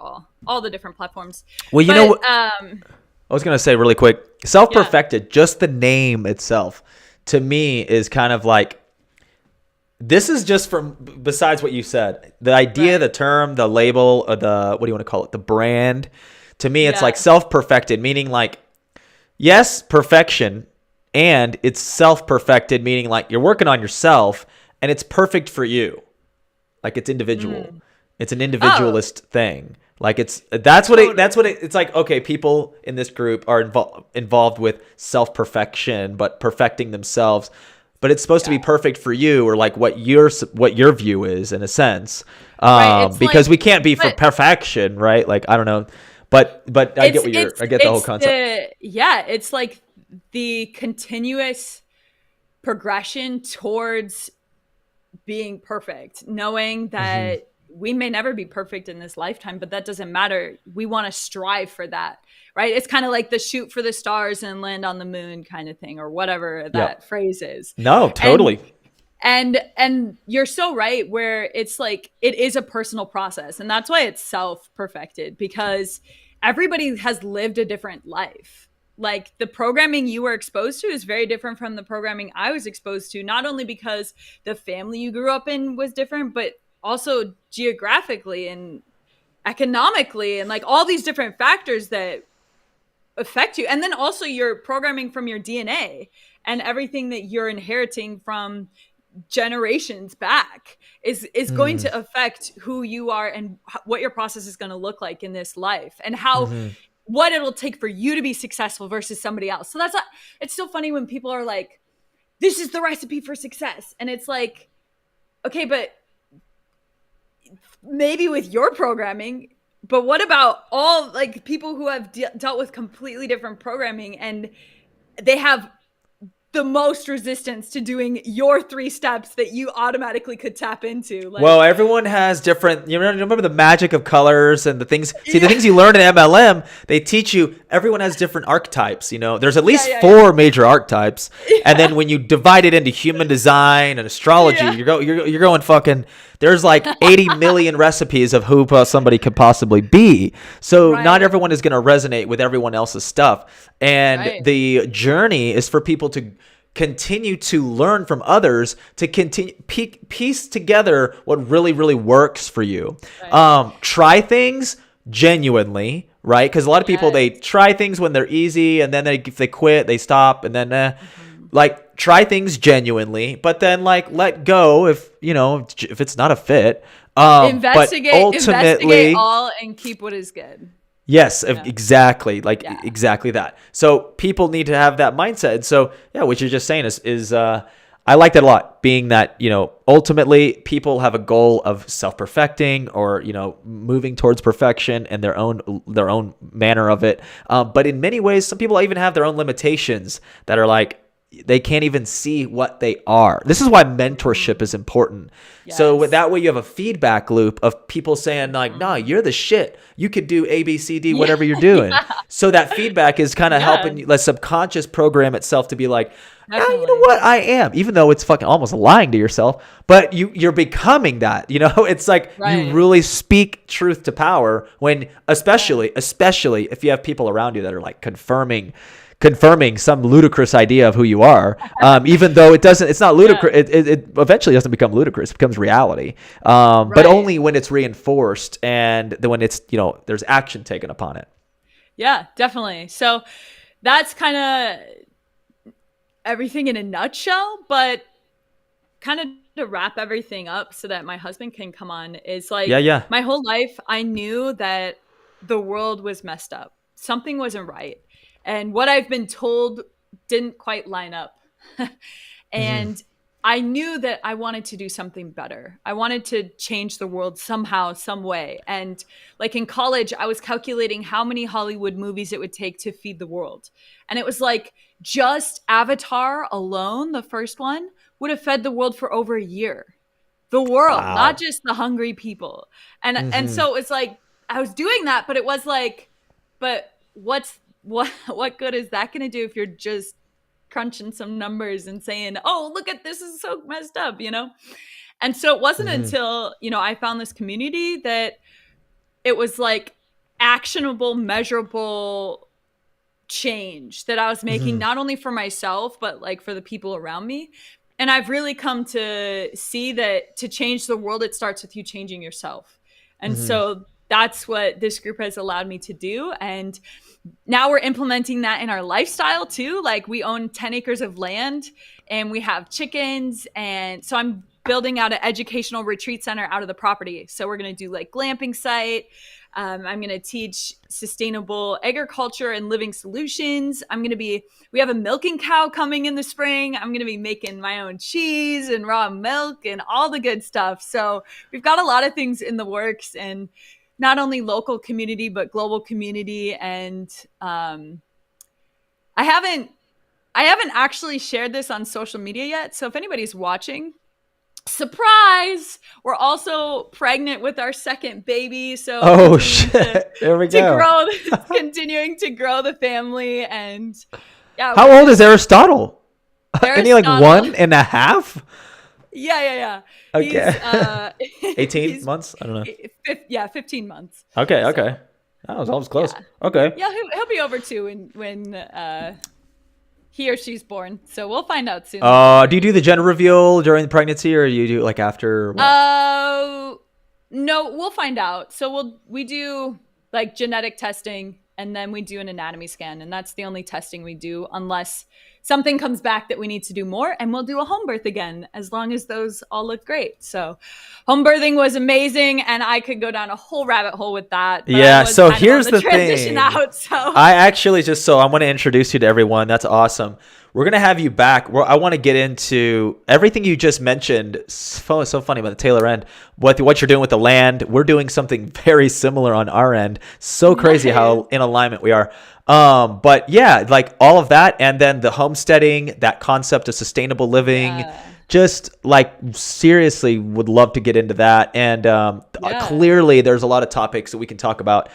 all the different platforms. Well, I was gonna say really quick, Self-Perfected, just the name itself to me is kind of like, this is just from, besides what you said, the idea, the term, the label, or what do you want to call it? The brand. To me, it's like self-perfected, meaning like, yes, perfection, and it's self-perfected, meaning like you're working on yourself and it's perfect for you. Like it's individual. It's an individualist thing. Like it's like, okay, people in this group are involved with self-perfection, but perfecting themselves. But it's supposed to be perfect for you, or like what your view is, in a sense, because we can't be for perfection, right? Like, I don't know, but I get the whole concept. It's like the continuous progression towards being perfect, knowing that we may never be perfect in this lifetime, but that doesn't matter. We want to strive for that, right? It's kind of like the shoot for the stars and land on the moon kind of thing, or whatever that phrase is. No, totally. And you're so right, where it's like, it is a personal process. And that's why it's self-perfected, because everybody has lived a different life. Like the programming you were exposed to is very different from the programming I was exposed to, not only because the family you grew up in was different, but also geographically and economically, and like all these different factors that affect you. And then also your programming from your DNA and everything that you're inheriting from generations back is going to affect who you are and what your process is going to look like in this life, and how what it'll take for you to be successful versus somebody else. So that's not, it's so funny when people are like, this is the recipe for success. And it's like, okay, but maybe with your programming, but what about all like people who have dealt with completely different programming, and they have the most resistance to doing your 3 steps that you automatically could tap into. Like, well, everyone has different, remember the magic of colors and the things, the things you learn in MLM, they teach you, everyone has different archetypes, there's at least 4 major archetypes. And then when you divide it into human design and astrology, you're going fucking, there's like 80 million recipes of who somebody could possibly be. So not everyone is going to resonate with everyone else's stuff. And the journey is for people to continue to learn from others, to continue piece together what really, really works for you. Try things genuinely, right? Because a lot of people, they try things when they're easy, and then if they quit, they stop, and then like try things genuinely, but then like let go if it's not a fit. Investigate all and keep what is good. Yes, exactly. Exactly that. So people need to have that mindset. And so, what you're just saying is I like that a lot, being that, ultimately people have a goal of self-perfecting or, moving towards perfection and their own manner of it. But in many ways, some people even have their own limitations that are like, they can't even see what they are. This is why mentorship is important. Yes. So that way you have a feedback loop of people saying like, nah, you're the shit. You could do A, B, C, D, whatever you're doing. So that feedback is kind of helping the subconscious program itself to be like, you know what, I am, even though it's fucking almost lying to yourself, but you're becoming that, it's like you really speak truth to power when, especially if you have people around you that are like confirming some ludicrous idea of who you are, even though it's not ludicrous. It eventually doesn't become ludicrous. It becomes reality. But only when it's reinforced and then when it's, there's action taken upon it. Yeah, definitely. So that's kind of everything in a nutshell, but kind of to wrap everything up so that my husband can come on is like, my whole life, I knew that the world was messed up. Something wasn't right. And what I've been told didn't quite line up. And I knew that I wanted to do something better. I wanted to change the world somehow, some way. And like in college, I was calculating how many Hollywood movies it would take to feed the world. And it was like just Avatar alone, the first one, would have fed the world for over a year. The world, not just the hungry people. And so it's like, I was doing that, but it was like, but what good is that going to do if you're just crunching some numbers and saying, oh, look at this is so messed up, And so it wasn't until, I found this community that it was like actionable, measurable change that I was making, not only for myself, but like for the people around me. And I've really come to see that to change the world, it starts with you changing yourself. And so that's what this group has allowed me to do. And now we're implementing that in our lifestyle too. Like we own 10 acres of land and we have chickens. And so I'm building out an educational retreat center out of the property. So we're going to do like glamping site. I'm going to teach sustainable agriculture and living solutions. We have a milking cow coming in the spring. I'm going to be making my own cheese and raw milk and all the good stuff. So we've got a lot of things in the works, and not only local community, but global community. And I haven't actually shared this on social media yet. So if anybody's watching, surprise, we're also pregnant with our second baby. So there we go. Continuing to grow the family. And how old is Aristotle? Isn't he like 1.5? Yeah. Okay. 18 months? I don't know. 15 months. Okay. That was almost close. Yeah. Okay. Yeah, he'll be over 2 when he or she's born. So we'll find out soon. Do you do the gender reveal during the pregnancy, or do you do it like after? No, we'll find out. So we do like genetic testing, and then we do an anatomy scan, and that's the only testing we do unless something comes back that we need to do more, and we'll do a home birth again, as long as those all look great. So home birthing was amazing, and I could go down a whole rabbit hole with that. Yeah, so here's the transition thing. Out, so. I want to introduce you to everyone. That's awesome. we're gonna have you back. I want to get into everything you just mentioned. So funny about the tailor end. What you're doing with the land. We're doing something very similar on our end. So crazy how in alignment we are. But yeah, like all of that, and then the homesteading, that concept of sustainable living. Yeah. Just like seriously would love to get into that. And clearly there's a lot of topics that we can talk about.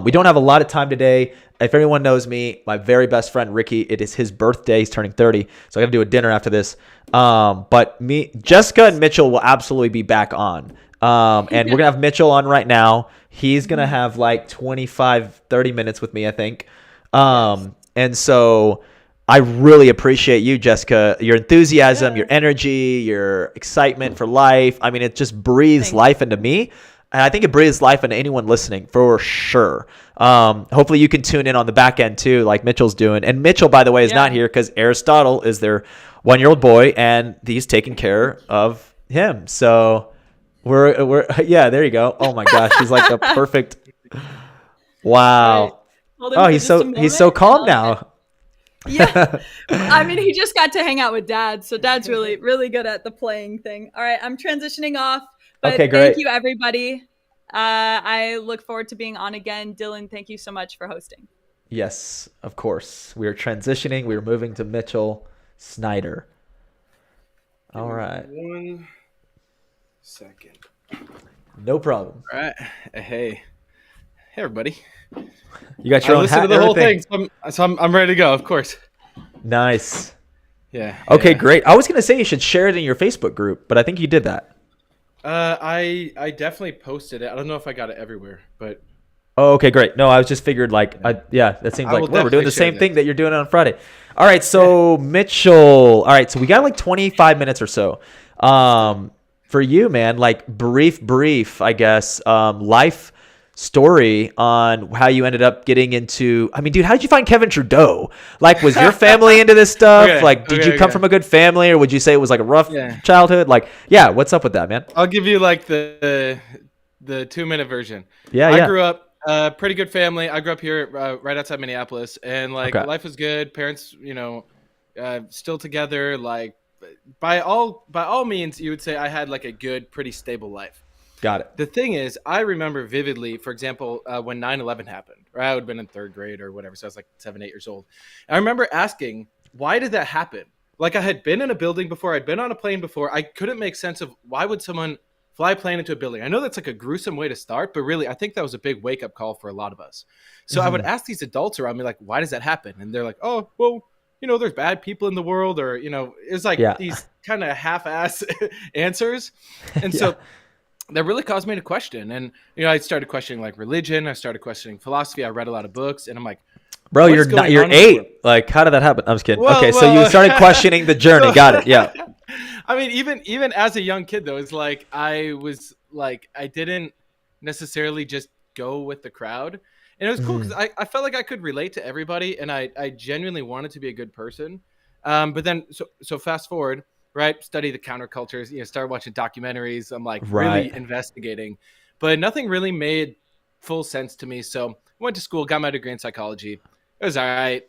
We don't have a lot of time today. If anyone knows me, my very best friend Ricky, it is his birthday. He's turning 30, so I got to do a dinner after this. But Jessica and Mitchell will absolutely be back on. And we're gonna have Mitchell on right now. He's gonna have like 25-30 minutes with me, I think. And so I really appreciate you, Jessica, your enthusiasm, your energy, your excitement for life. I mean, it just breathes life into me. And I think it breathes life into anyone listening for sure. Hopefully you can tune in on the back end too, like Mitchell's doing. And Mitchell, by the way, is not here because Aristotle is their 1-year-old boy and he's taking care of him. So we're yeah, there you go. Oh my gosh, he's like the perfect. Wow. Oh, he's so calm now. Yeah. I mean, he just got to hang out with Dad, so Dad's really, really good at the playing thing. All right, I'm transitioning off, but okay, great. Thank you, everybody. I look forward to being on again. Dylan, thank you so much for hosting. Yes, of course. We are transitioning. We are moving to Mitchell Snyder. All right. 1 second. No problem. All right. Hey, everybody. You got your own hat to the whole thing, so I'm ready to go. Of course. Nice. Yeah. Okay, great. I was gonna say you should share it in your Facebook group, but I think you did that. I definitely posted it. I don't know if I got it everywhere, but. Oh, okay, great. No, I was just figured that seems like we're doing the same thing that you're doing on Friday. All right, so Mitchell. All right, so we got like 25 minutes or so. For you, man, like brief, I guess, life story on how you ended up getting into. I mean, dude, how did you find Kevin Trudeau? Like, was your family into this stuff? Did you come from a good family, or would you say it was like a rough childhood? Like, yeah, what's up with that, man? I'll give you like the 2-minute version. I grew up pretty good family. I grew up here right outside Minneapolis, and like life was good. Parents, still together. Like by all means, you would say I had like a good, pretty stable life. Got it. The thing is, I remember vividly, for example, when 9/11 happened, right? I would have been in 3rd grade or whatever. So I was like 7, 8 years old. And I remember asking, why did that happen? Like I had been in a building before. I'd been on a plane before. I couldn't make sense of why would someone fly a plane into a building. I know that's like a gruesome way to start, but really, I think that was a big wake-up call for a lot of us. So I would ask these adults around me, like, why does that happen? And they're like, oh, well, there's bad people in the world, or, it's like these kind of half-ass answers. And so that really caused me to question. And, I started questioning like religion. I started questioning philosophy. I read a lot of books, and I'm like, bro, you're 8. Like, how did that happen? I'm just kidding. Okay, so you started questioning the journey. Got it. Yeah. I mean, even as a young kid, though, it's like I didn't necessarily just go with the crowd. And it was cool because I felt like I could relate to everybody, and I genuinely wanted to be a good person. But then, so fast forward, right? Study the countercultures, start watching documentaries. I'm like really investigating, but nothing really made full sense to me. So I went to school, got my degree in psychology. It was all right,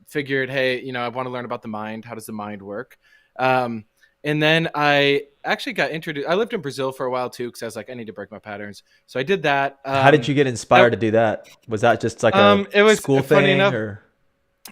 figured, hey, I want to learn about the mind. How does the mind work? And then I actually got introduced. I lived in Brazil for a while too, because I was like, I need to break my patterns. So I did that. How did you get inspired to do that? Was that just like a school thing? Or?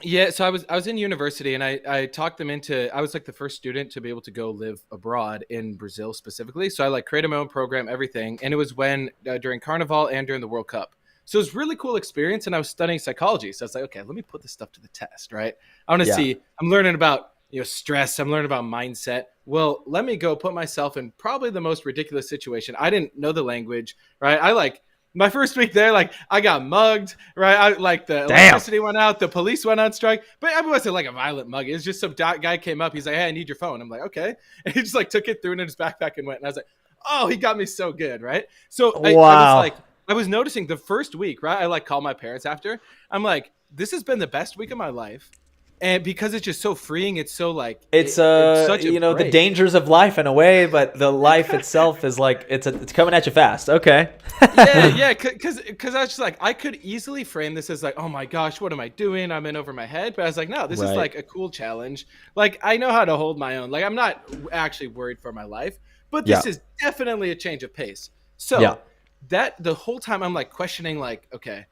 Yeah, so I was in university, and I talked them into. I was like the first student to be able to go live abroad in Brazil specifically. So I like created my own program, everything, and it was when during Carnival and during the World Cup. So it was a really cool experience, and I was studying psychology. So I was like, okay, let me put this stuff to the test, right? I want to see. I'm learning about stress. I'm learning about mindset. Well, let me go put myself in probably the most ridiculous situation. I didn't know the language, right? I like my first week there, like I got mugged, right? I like the electricity went out, the police went on strike, but it wasn't like a violent mug. It was just some guy came up. He's like, hey, I need your phone. I'm like, okay. And he just like took it, threw it in his backpack and went. And I was like, oh, he got me so good, right? So I was noticing the first week, right? I like called my parents after. I'm like, this has been the best week of my life. And because it's just so freeing, it's so like It's it's such a you know, the break. dangers of life in a way, but the life itself is like it's coming at you fast. Okay. Yeah, because I was just like, I could easily frame this as like, oh my gosh, what am I doing? I'm in over my head. But I was like, no, this is Right. like a cool challenge. Like, I know how to hold my own. Like, I'm not actually worried for my life, but Yeah. this is definitely a change of pace. Yeah. So that the whole time I'm like questioning, like, okay,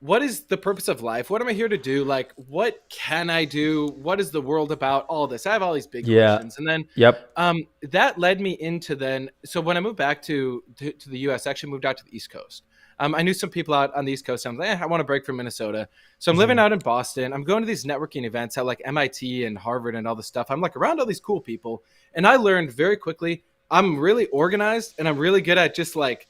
what is the purpose of life? What am I here to do? Like, what can I do? What is the world about? All this. I have all these big Yeah. questions. And then Yep. that led me into then. So when I moved back to the US, I actually moved out to the East Coast. I knew some people out on the East Coast. I'm like, I want to break from Minnesota. So I'm living out in Boston. I'm going to these networking events at like MIT and Harvard and all this stuff. I'm like around all these cool people. And I learned very quickly, I'm really organized and I'm really good at just like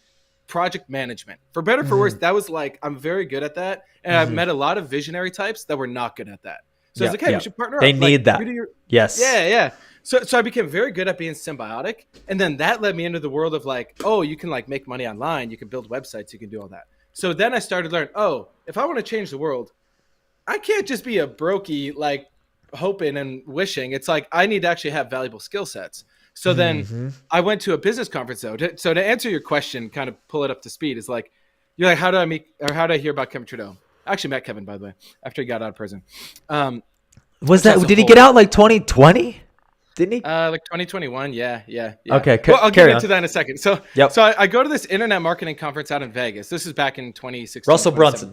project management. For better or for worse, that was like, I'm very good at that. And I've met a lot of visionary types that were not good at that. So I was like, hey, we should partner up. They need that. Yes. Yeah. So I became very good at being symbiotic. And then that led me into the world of like, oh, you can like make money online. You can build websites. You can do all that. So then I started to learn, oh, if I want to change the world, I can't just be a brokey, like hoping and wishing. It's like, I need to actually have valuable skill sets. So then I went to a business conference though. So to answer your question, kind of pull it up to speed is like, you're like, how did I hear about Kevin Trudeau? I actually met Kevin, by the way, after he got out of prison. Did he get out like 2020? Didn't he? Like 2021. Yeah. Okay. Well, I'll get carry into on. that in a second. So, Yep. so I go to this internet marketing conference out in Vegas. This is back in 2016. Russell Brunson.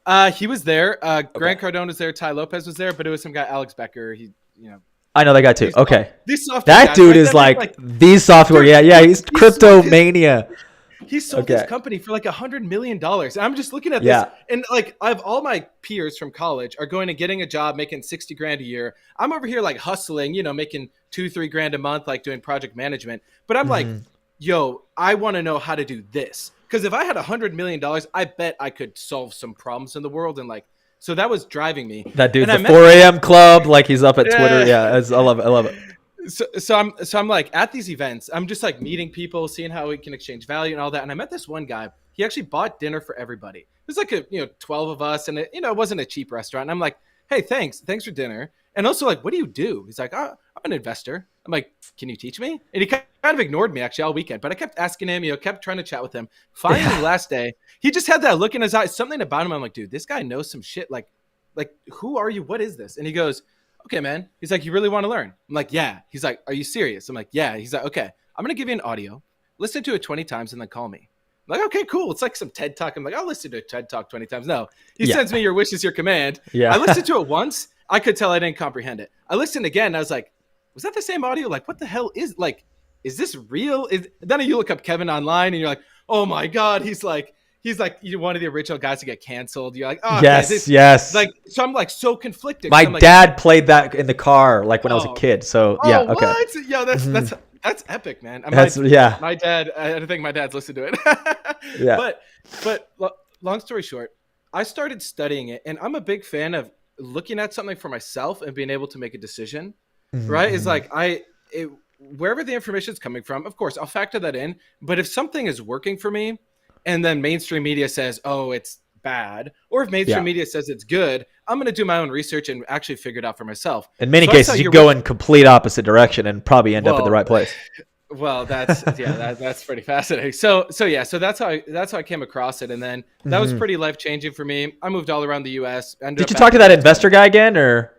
2017. He was there. Grant Cardone was there. Ty Lopez was there, but it was some guy, Alex Becker. I know that guy too. Okay. These software That guys, dude right? is That like dude, the software. Yeah. He's crypto mania. he sold his company for like $100 million. And I'm just looking at this, and like I have all my peers from college are going and getting a job, making 60 grand a year. I'm over here like hustling, making 2-3 grand a month, like doing project management. But I'm like, yo, I want to know how to do this, because if I had $100 million, I bet I could solve some problems in the world. And like, so that was driving me. That dude's and the 4 a.m. club. Like he's up at Twitter. Yeah, I love it. So I'm like at these events, I'm just like meeting people, seeing how we can exchange value and all that. And I met this one guy. He actually bought dinner for everybody. It was like 12 of us, and it wasn't a cheap restaurant. And I'm like, hey, thanks for dinner. And also like, what do you do? He's like, oh, I'm an investor. I'm like, can you teach me? And he kind of ignored me actually all weekend, but I kept asking him, kept trying to chat with him. Finally, the last day, he just had that look in his eyes, something about him. I'm like, dude, this guy knows some shit. Like, who are you? What is this? And he goes, okay, man. He's like, you really want to learn? I'm like, yeah. He's like, are you serious? I'm like, yeah. He's like, okay, I'm going to give you an audio. Listen to it 20 times and then call me. I'm like, okay, cool. It's like some TED Talk. I'm like, I'll listen to a TED Talk 20 times. No, he sends me your wish is your command. Yeah. I listened to it once. I could tell I didn't comprehend it. I listened again. And I was like, was that the same audio? Like, what the hell is this real? Then you look up Kevin online and you're like, oh my God. He's like you're one of the original guys to get canceled. You're like, oh yes. Like, so I'm like so conflicted. My like, dad played that in the car like when I was a kid. So yeah, okay. What? Yo, that's epic, man. My dad. I think my dad's listened to it. Yeah. But long story short, I started studying it, and I'm a big fan of looking at something for myself and being able to make a decision. Right? It's like wherever the information is coming from, of course, I'll factor that in. But if something is working for me, and then mainstream media says, oh, it's bad, or if mainstream media says it's good, I'm going to do my own research and actually figure it out for myself. In many cases, you go in complete opposite direction and probably end up at the right place. Well, that's that's pretty fascinating. So that's how I came across it, and then that was pretty life changing for me. I moved all around the U.S. Did you talk to that investor guy again, or?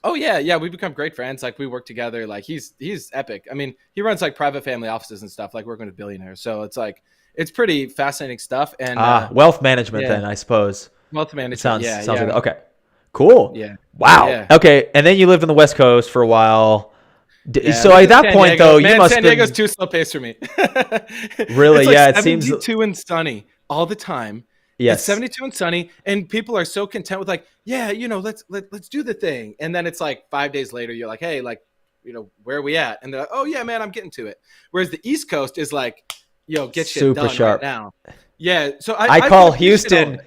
Oh yeah, we become great friends. Like we work together. Like he's epic. I mean, he runs like private family offices and stuff. Like working with billionaires. So it's like it's pretty fascinating stuff. And wealth management, then I suppose. Wealth management. Sounds like that. Okay, cool. Yeah. Wow. Yeah. Okay, and then you lived on the West Coast for a while. So at that point, though, you must. San Diego's too slow paced for me. Really? It's like it seems 72 and sunny all the time. Yes. It's 72 and sunny, and people are so content with like, yeah, let's do the thing. And then it's like 5 days later, you're like, hey, like, where are we at? And they're like, oh yeah, man, I'm getting to it. Whereas the East Coast is like, yo, get shit super done sharp right now. Yeah. So I call Houston.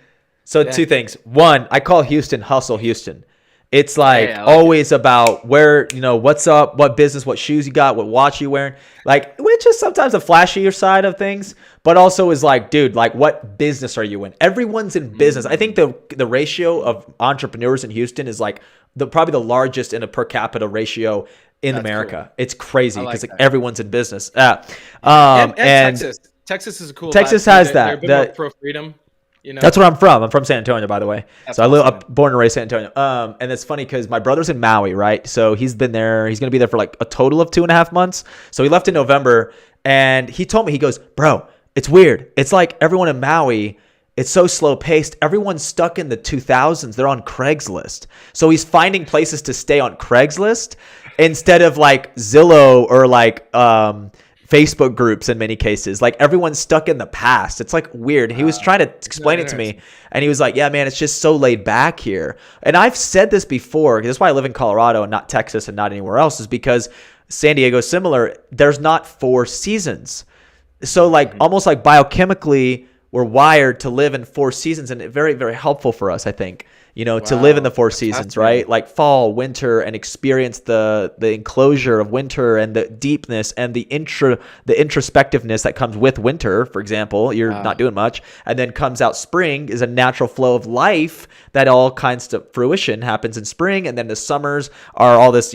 So 2 things. One, I call Houston Hustle Houston. It's like Hey, I like it. always about where, what's up, what business, what shoes you got, what watch you wearing, like, which is sometimes the flashier side of things, but also is like, dude, like, what business are you in? Everyone's in business. I think the ratio of entrepreneurs in Houston is like probably the largest in a per capita ratio in That's cool. America. It's crazy I because like like that. everyone's in business. And And Texas is a cool vibe Texas too. has They're a that. bit more pro freedom, you know. That's where I'm from. I'm from San Antonio, by the way. That's So I live awesome, man. up, born and raised San Antonio. And it's funny because my brother's in Maui, right? So he's been there. He's gonna be there for like a total of 2.5 months. So he left in November, and he told me, he goes, "Bro, it's weird. It's like everyone in Maui. It's so slow paced. Everyone's stuck in the 2000s. They're on Craigslist. So he's finding places to stay on Craigslist instead of like Zillow or like Facebook groups in many cases. Like everyone's stuck in the past. It's like weird. He was trying to explain it to me, and he was like, "Yeah, man, it's just so laid back here." And I've said this before. That's why I live in Colorado and not Texas and not anywhere else, is because San Diego's similar. There's not 4 seasons. So like almost like biochemically, we're wired to live in 4 seasons, and it's very, very helpful for us, I think, to live in the Wow, 4 seasons, that's right? Like fall, winter, and experience the enclosure of winter and the deepness and the introspectiveness that comes with winter. For example, you're not doing much, and then comes out spring is a natural flow of life that all kinds of fruition happens in spring, and then the summers are all this,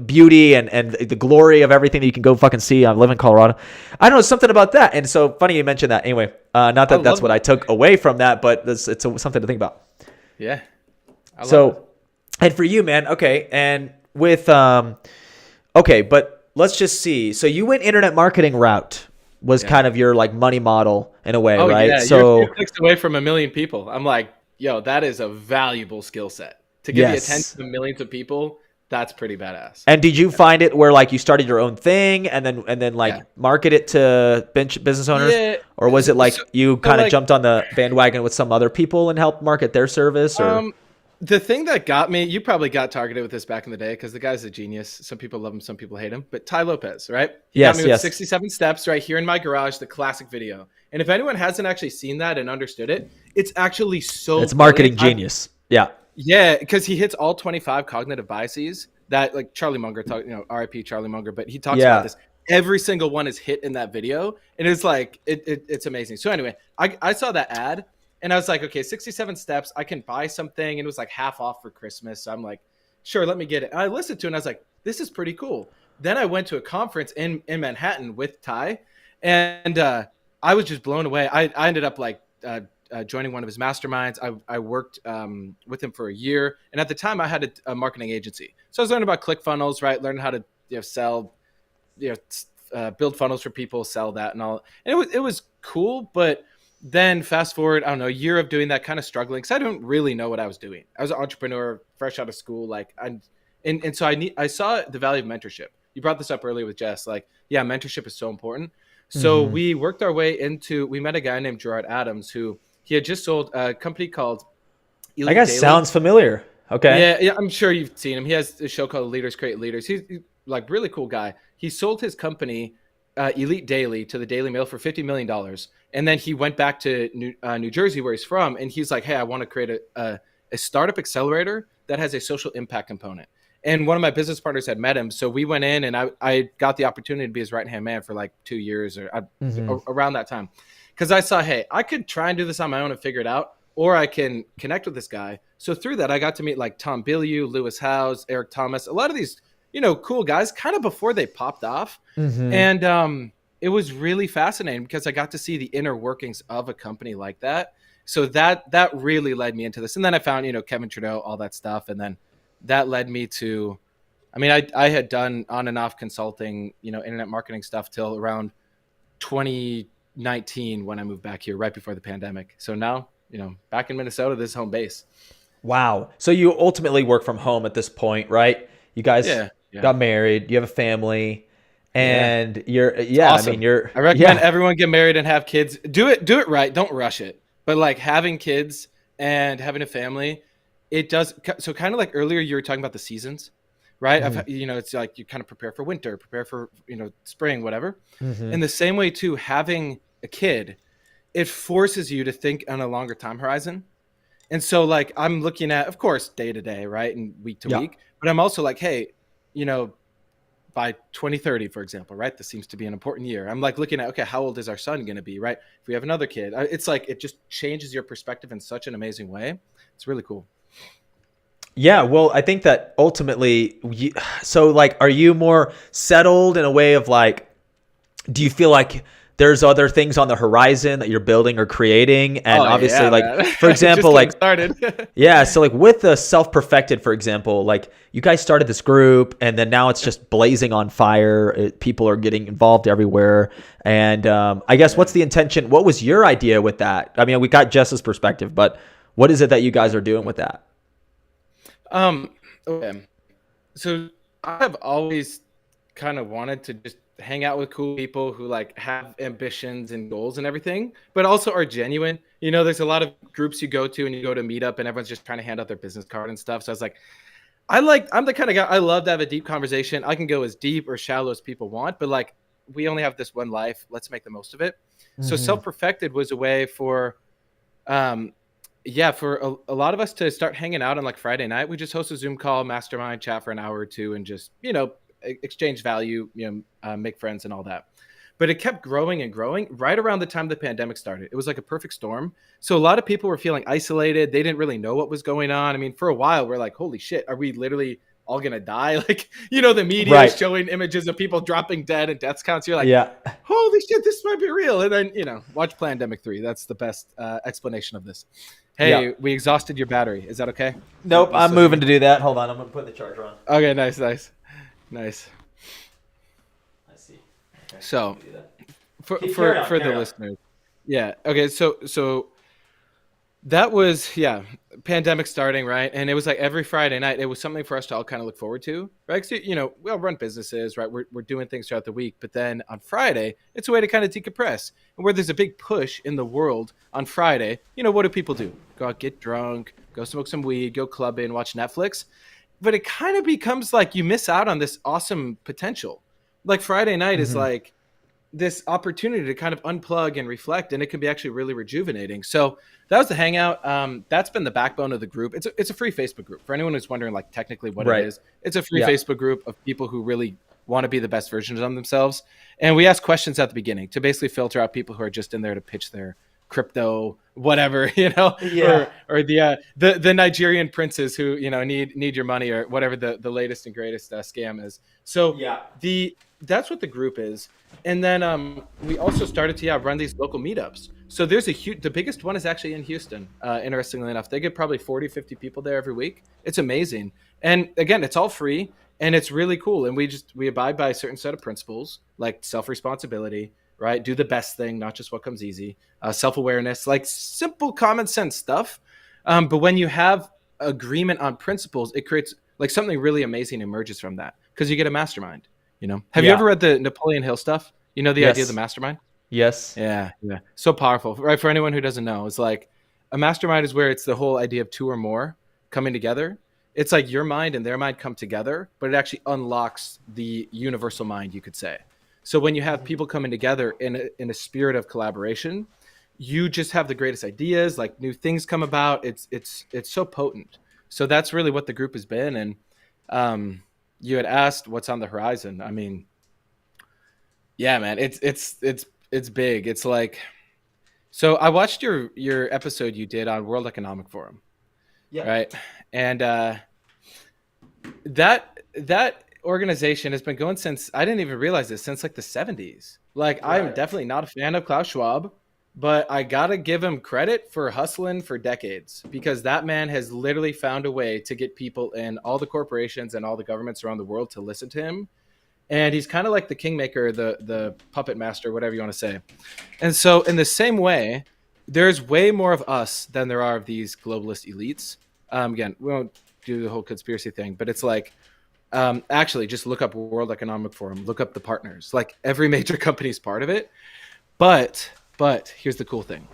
beauty and the glory of everything that you can go fucking see. I live in Colorado. I don't know, something about that. And so funny you mentioned that. Anyway, not that that's what I took away from that, but it's something to think about. Yeah. I love So, it. and for you, man, okay, and with okay, but let's just see. So you went internet marketing route was kind of your like money model in a way, Oh right? yeah, So you're clicks away from a million people. I'm like, yo, that is a valuable skill set to get the yes. attention of millions of people. That's pretty badass. And did you find it where like you started your own thing and then like Yeah. market it to business owners, Yeah. or was it like you kind of like, jumped on the bandwagon with some other people and helped market their service? Or The thing that got me, you probably got targeted with this back in the day because the guy's a genius. Some people love him, some people hate him. But Ty Lopez, right? He got me with 67 steps right here in my garage, the classic video. And if anyone hasn't actually seen that and understood it, it's actually so it's marketing brilliant. genius. Yeah. Yeah, because he hits all 25 cognitive biases that like Charlie Munger talked, RIP Charlie Munger, but he talks about this. Every single one is hit in that video. And it's like, it's amazing. So anyway, I saw that ad and I was like, okay, 67 steps. I can buy something. And it was like half off for Christmas. So I'm like, sure, let me get it. And I listened to it and I was like, this is pretty cool. Then I went to a conference in Manhattan with Ty and I was just blown away. I ended up like, joining one of his masterminds. I worked with him for a year. And at the time I had a marketing agency. So I was learning about ClickFunnels, right? Learning how to sell, build funnels for people, sell that and all. And it was cool. But then fast forward, I don't know, a year of doing that, kind of struggling because I didn't really know what I was doing. I was an entrepreneur, fresh out of school. So I saw the value of mentorship. You brought this up earlier with Jess. Like, yeah, mentorship is so important. So we worked our way we met a guy named Gerard Adams who he had just sold a company called Elite I guess Daily. sounds familiar. Okay. Yeah, I'm sure you've seen him. He has a show called Leaders Create Leaders. He's like really cool guy. He sold his company Elite Daily to the Daily Mail for $50 million. And then he went back to New Jersey where he's from. And he's like, hey, I want to create a startup accelerator that has a social impact component. And one of my business partners had met him. So we went in and I got the opportunity to be his right-hand man for like 2 years or around that time. Because I saw, hey, I could try and do this on my own and figure it out, or I can connect with this guy. So through that, I got to meet like Tom Bilyeu, Lewis Howes, Eric Thomas, a lot of these, cool guys kind of before they popped off. And it was really fascinating because I got to see the inner workings of a company like that. So that really led me into this. And then I found, Kevin Trudeau, all that stuff. And then that led me to, I had done on and off consulting, internet marketing stuff till around 2019 when I moved back here right before the pandemic. So now, back in Minnesota, this is home base. Wow. So you ultimately work from home at this point, right? You guys got married, you have a family, and you're awesome. I recommend everyone get married and have kids. Do it right. Don't rush it. But like having kids and having a family, it does. So kind of like earlier you were talking about the seasons, right? It's like you kind of prepare for winter, prepare for, spring, whatever. In the same way too, having a kid, it forces you to think on a longer time horizon. And so like I'm looking at, of course, day to day, right, and week to Yeah. week, but I'm also like, hey, you know, by 2030, for example, right? This seems to be an important year. I'm like looking at, okay, how old is our son going to be, right? If we have another kid, it's like it just changes your perspective in such an amazing way. It's really cool. Yeah, well, I think that ultimately, so like, are you more settled in a way of like, do you feel like there's other things on the horizon that you're building or creating? And Oh obviously, yeah, like, man. for Just example, getting like, started. yeah, so like with the self-perfected, for example, like you guys started this group and then now it's just blazing on fire. People are getting involved everywhere. And I guess what's the intention? What was your idea with that? I mean, we got Jess's perspective, but what is it that you guys are doing with that? um, okay. So I have always kind of wanted to just hang out with cool people who like have ambitions and goals and everything, but also are genuine. You know, there's a lot of groups you go to and you go to meet up and everyone's just trying to hand out their business card and stuff. So I was like, I'm the kind of guy I love to have a deep conversation. I can go as deep or shallow as people want, but like we only have this one life. Let's make the most of it. So Mm-hmm. self-perfected was a way for um yeah, for a lot of us to start hanging out on like Friday night. We just host a Zoom call, mastermind, chat for an hour or two, and just exchange value, make friends and all that. But it kept growing and growing. Right around the time the pandemic started, it was like a perfect storm. So a lot of people were feeling isolated. They didn't really know what was going on. I mean, for a while, we're like, "Holy shit, are we literally all gonna die?" Like, the media is Right. showing images of people dropping dead and deaths counts. You're like, Yeah. holy shit, this might be real. And then, watch Plandemic 3. That's the best explanation of this. Yeah. Hey, we exhausted your battery. Is that okay? Nope, Just I'm so you moving know. to do that. Hold on, I'm gonna put the charger on. Okay, nice, nice, nice. I see. Okay, So let me do that. for Keep for carry on, for the carry on. listeners, yeah. Okay, so that was pandemic starting, right? And it was like every Friday night, it was something for us to all kind of look forward to, right? So, we all run businesses, right? We're doing things throughout the week, but then on Friday, it's a way to kind of decompress. And where there's a big push in the world on Friday, what do people do? Go out, get drunk, go smoke some weed, go clubbing, watch Netflix. But it kind of becomes like you miss out on this awesome potential. Like Friday night is Mm-hmm. like this opportunity to kind of unplug and reflect, and it can be actually really rejuvenating. So that was the hangout. That's been the backbone of the group. It's a free Facebook group for anyone who's wondering like technically what it Right. is. It's a free Yeah. Facebook group of people who really want to be the best versions of themselves. And we ask questions at the beginning to basically filter out people who are just in there to pitch their crypto whatever, Yeah. or the Nigerian princes who need your money, or whatever the latest and greatest scam is. So Yeah. the that's what the group is. And then we also started to run these local meetups. So there's the biggest one is actually in Houston. Interestingly enough, they get probably 40, 50 people there every week. It's amazing. And again, it's all free and it's really cool. And we abide by a certain set of principles like self-responsibility, right? Do the best thing, not just what comes easy. Self-awareness, like simple common sense stuff. But when you have agreement on principles, it creates like something really amazing emerges from that because you get a mastermind. Have you Yeah. ever read the Napoleon Hill stuff? The idea of the Yes. mastermind? Yes. Yeah, yeah. So powerful, right? For anyone who doesn't know, it's like a mastermind is where it's the whole idea of two or more coming together. It's like your mind and their mind come together, but it actually unlocks the universal mind, you could say. So when you have people coming together in a spirit of collaboration, you just have the greatest ideas, like new things come about. It's so potent. So that's really what the group has been. And you had asked what's on the horizon. I mean, yeah, man, it's big. It's like, so I watched your episode you did on World Economic Forum, Yeah. right? And that organization has been going since, I didn't even realize this, since like the 70s. Like I'm Right. definitely not a fan of Klaus Schwab, but I gotta give him credit for hustling for decades, because that man has literally found a way to get people in all the corporations and all the governments around the world to listen to him. And he's kind of like the kingmaker, the puppet master, whatever you want to say. And so in the same way, there's way more of us than there are of these globalist elites. Again, we won't do the whole conspiracy thing, but it's like, actually just look up World Economic Forum, look up the partners. Like every major company is part of it. But here's the cool thing.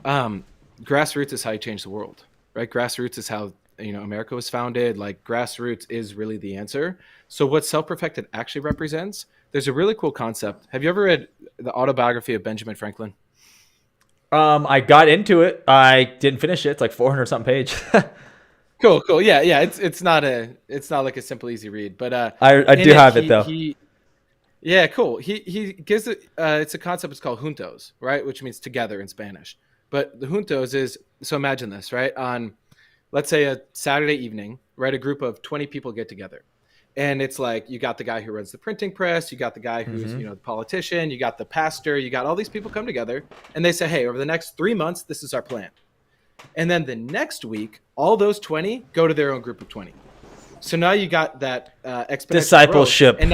Grassroots is how you change the world, right? Grassroots is how America was founded. Like grassroots is really the answer. So what self-perfected actually represents, there's a really cool concept. Have you ever read the autobiography of Benjamin Franklin? I got into it. I didn't finish it. It's like 400 something page. Cool. Yeah. It's not like a simple easy read, but I in do it have it though. he yeah, cool. He gives it. It's a concept. It's called juntos, right, which means together in Spanish. But the juntos is, so imagine this, right? On, let's say, a Saturday evening, right? A group of 20 people get together, and it's like you got the guy who runs the printing press, you got the guy who's the politician, you got the pastor, you got all these people come together, and they say, hey, over the next 3 months, this is our plan. And then the next week, all those 20 go to their own group of 20. So now you got that exponential Discipleship. growth. And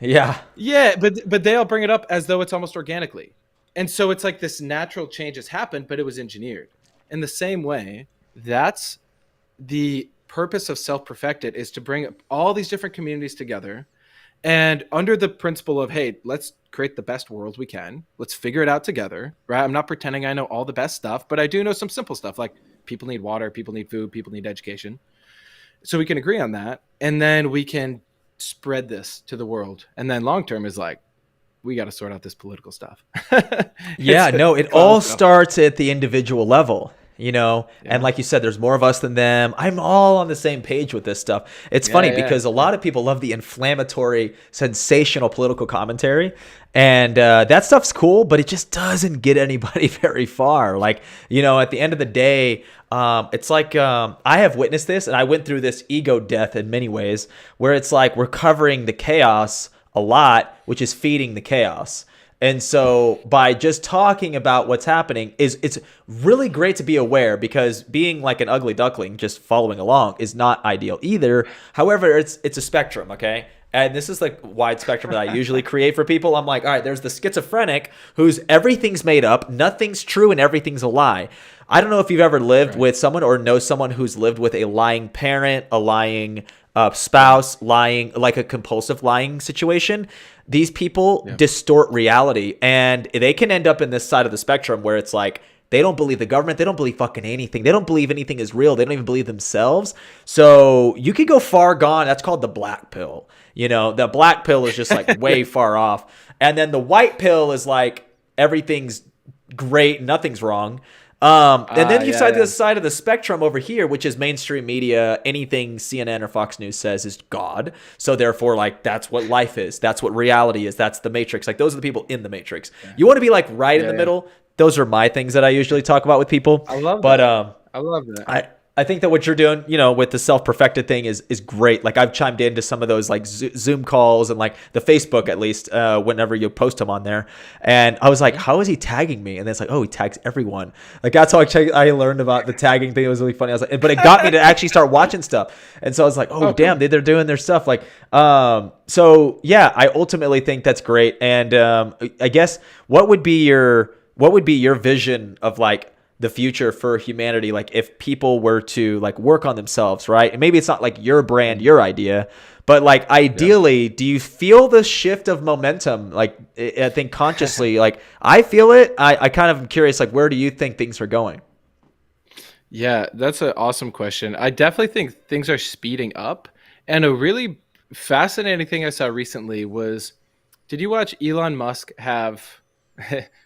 now, yeah, but they all bring it up as though it's almost organically. And so it's like this natural change has happened, but it was engineered. In the same way, that's the purpose of Self-Perfected, is to bring all these different communities together. And under the principle of, hey, let's create the best world we can. Let's figure it out together, right? I'm not pretending I know all the best stuff, but I do know some simple stuff, like people need water, people need food, people need education. So we can agree on that. And then we can spread this to the world. And then long term is like, we got to sort out this political stuff. Yeah, no, it all starts at the individual level, you know, and like you said, there's more of us than them. I'm all on the same page with this stuff. It's funny because a lot of people love the inflammatory, sensational political commentary, and that stuff's cool, but it just doesn't get anybody very far. Like, you know, at the end of the day, it's like I have witnessed this, and I went through this ego death in many ways, where it's like we're covering the chaos a lot, which is feeding the chaos. And so by just talking about what's happening, it's really great to be aware, because being like an ugly duckling just following along is not ideal either. However, it's a spectrum, okay? And this is like wide spectrum that I usually create for people. I'm like, all right, there's the schizophrenic who's everything's made up, nothing's true, and everything's a lie. I don't know if you've ever lived with someone or know someone who's lived with a lying parent, a lying spouse, lying, like a compulsive lying situation. These people distort reality, and they can end up in this side of the spectrum where it's like they don't believe the government, they don't believe fucking anything, they don't believe anything is real, they don't even believe themselves. So you could go far gone. That's called the black pill. You know, the black pill is just like way far off, and then the white pill is like everything's great, nothing's wrong. And then you decide this side of the spectrum over here, which is mainstream media. Anything CNN or Fox News says is God. So therefore, like, that's what life is. That's what reality is. That's the Matrix. Like, those are the people in the Matrix. You want to be like right in the middle. Those are my things that I usually talk about with people. I love that. I love that. I think that what you're doing, you know, with the self-perfected thing is great. Like, I've chimed into some of those like Zoom calls and like the Facebook, at least, whenever you post them on there. And I was like, how is he tagging me? And then it's like, oh, he tags everyone. Like, that's how I learned about the tagging thing. It was really funny. I was like, but it got me to actually start watching stuff. And so I was like, oh damn, they're doing their stuff. Like, so yeah, I ultimately think that's great. And I guess what would be your vision of like the future for humanity, like if people were to like work on themselves, right? And maybe it's not like your brand, your idea, but like ideally, do you feel the shift of momentum? Like, I think consciously, like I feel it. I kind of am curious, like, where do you think things are going? Yeah, that's an awesome question. I definitely think things are speeding up. And a really fascinating thing I saw recently was, did you watch Elon Musk have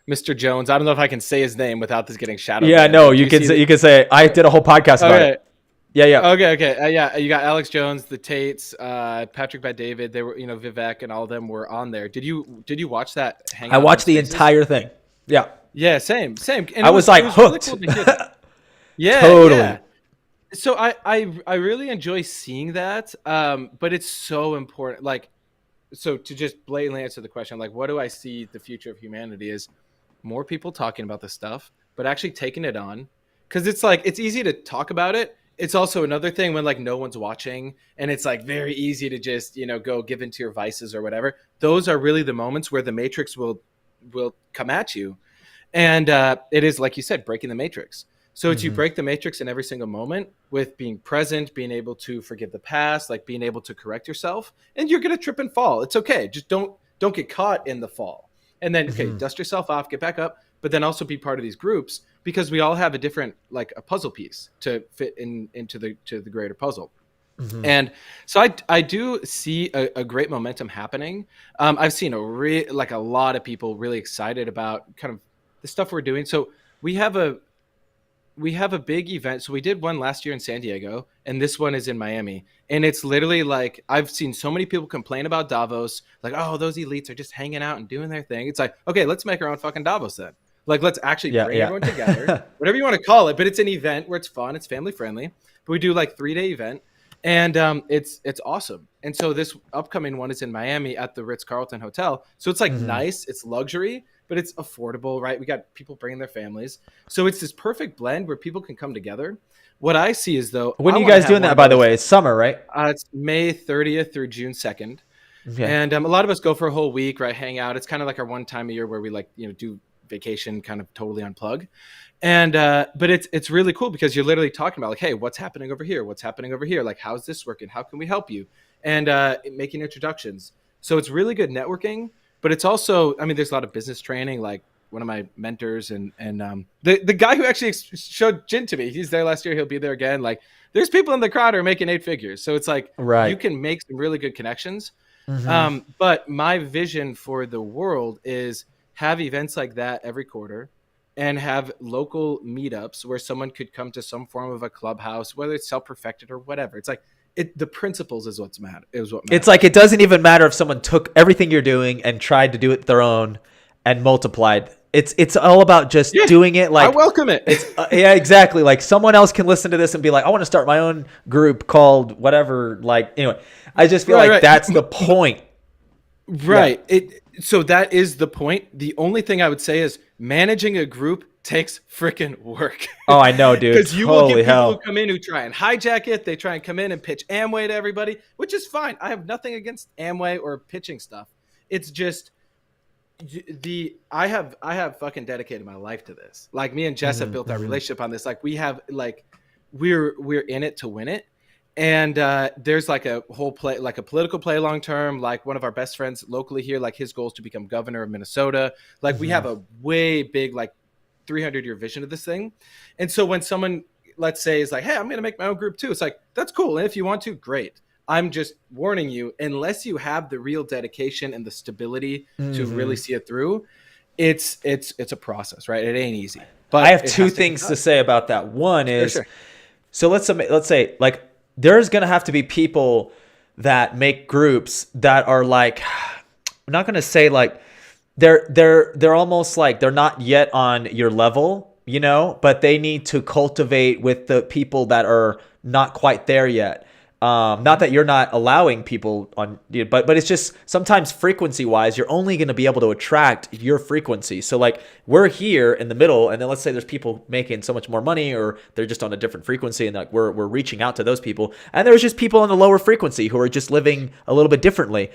Mr. Jones? I don't know if I can say his name without this getting shadowed. Yeah, no, you can say I did a whole podcast about it. Yeah. Okay. Yeah, you got Alex Jones, the Tates, Patrick Bet-David. They were, Vivek, and all of them were on there. Did you watch that hangout? I watched the entire thing. Yeah. Yeah, same. And I was like hooked. Really cool to hear that. Yeah, totally. Yeah. So I really enjoy seeing that, but it's so important. Like, so to just blatantly answer the question, like, what do I see the future of humanity is more people talking about this stuff, but actually taking it on. Because it's like, it's easy to talk about it. It's also another thing when like no one's watching and it's like very easy to just, go give into your vices or whatever. Those are really the moments where the Matrix will come at you. And it is, like you said, breaking the Matrix. So it's you break the Matrix in every single moment with being present, being able to forgive the past, like being able to correct yourself, and you're going to trip and fall. It's okay. Just don't get caught in the fall. And then, dust yourself off, get back up, but then also be part of these groups, because we all have a different, like a puzzle piece to fit into the greater puzzle. And so I do see a great momentum happening. I've seen a lot of people really excited about kind of the stuff we're doing. So we have a big event. So we did one last year in San Diego, and this one is in Miami. And it's literally like, I've seen so many people complain about Davos, like, oh, those elites are just hanging out and doing their thing. It's like, okay, let's make our own fucking Davos then. Like, let's actually bring everyone together, whatever you want to call it. But it's an event where it's fun, it's family friendly. But we do like 3-day event, and it's awesome. And so this upcoming one is in Miami at the Ritz-Carlton Hotel. So it's like nice, it's luxury, but it's affordable, right? We got people bringing their families. So it's this perfect blend where people can come together. What I see is, though, when are you guys doing that, by the way? It's summer, right? It's May 30th through June 2nd. Okay. And a lot of us go for a whole week, right? Hang out. It's kind of like our one time a year where we like, do vacation, kind of totally unplug. And but it's really cool because you're literally talking about like, hey, what's happening over here? What's happening over here? Like, how's this working? How can we help you? And making introductions. So it's really good networking, but it's also, I mean, there's a lot of business training. Like one of my mentors and the guy who actually showed gin to me, he's there last year. He'll be there again. Like, there's people in the crowd who are making 8 figures. So it's like, you can make some really good connections. But my vision for the world is have events like that every quarter and have local meetups where someone could come to some form of a clubhouse, whether it's self-perfected or whatever. It's like the principles is what matters. It's like, it doesn't even matter if someone took everything you're doing and tried to do it their own and multiplied. It's all about just doing it. Like, I welcome it. It's yeah, exactly. Like, someone else can listen to this and be like, I want to start my own group called whatever. Like, anyway, I just feel that's the point. Right. Yeah. So that is the point. The only thing I would say is managing a group takes freaking work. Oh, I know, dude. Because you will get people who come in who try and hijack it. They try and come in and pitch Amway to everybody, which is fine. I have nothing against Amway or pitching stuff. It's just I have fucking dedicated my life to this. Like, me and Jess have built our relationship on this. Like, we have we're in it to win it. And there's like a whole play, like a political play long term. Like, one of our best friends locally here, like, his goal is to become governor of Minnesota. Like, we have a way big, like, 300-year vision of this thing. And so when someone, let's say, is like, hey, I'm going to make my own group too, it's like, that's cool. And if you want to, great. I'm just warning you, unless you have the real dedication and the stability to really see it through, it's a process, right? It ain't easy. But I have 2 things to say about that. One is, so let's say, like, there's going to have to be people that make groups that are like, I'm not going to say like, they're almost like they're not yet on your level, but they need to cultivate with the people that are not quite there yet. Not that you're not allowing people on, but it's just sometimes frequency wise, you're only going to be able to attract your frequency. So like, we're here in the middle, and then let's say there's people making so much more money, or they're just on a different frequency, and like we're reaching out to those people. And there's just people on the lower frequency who are just living a little bit differently.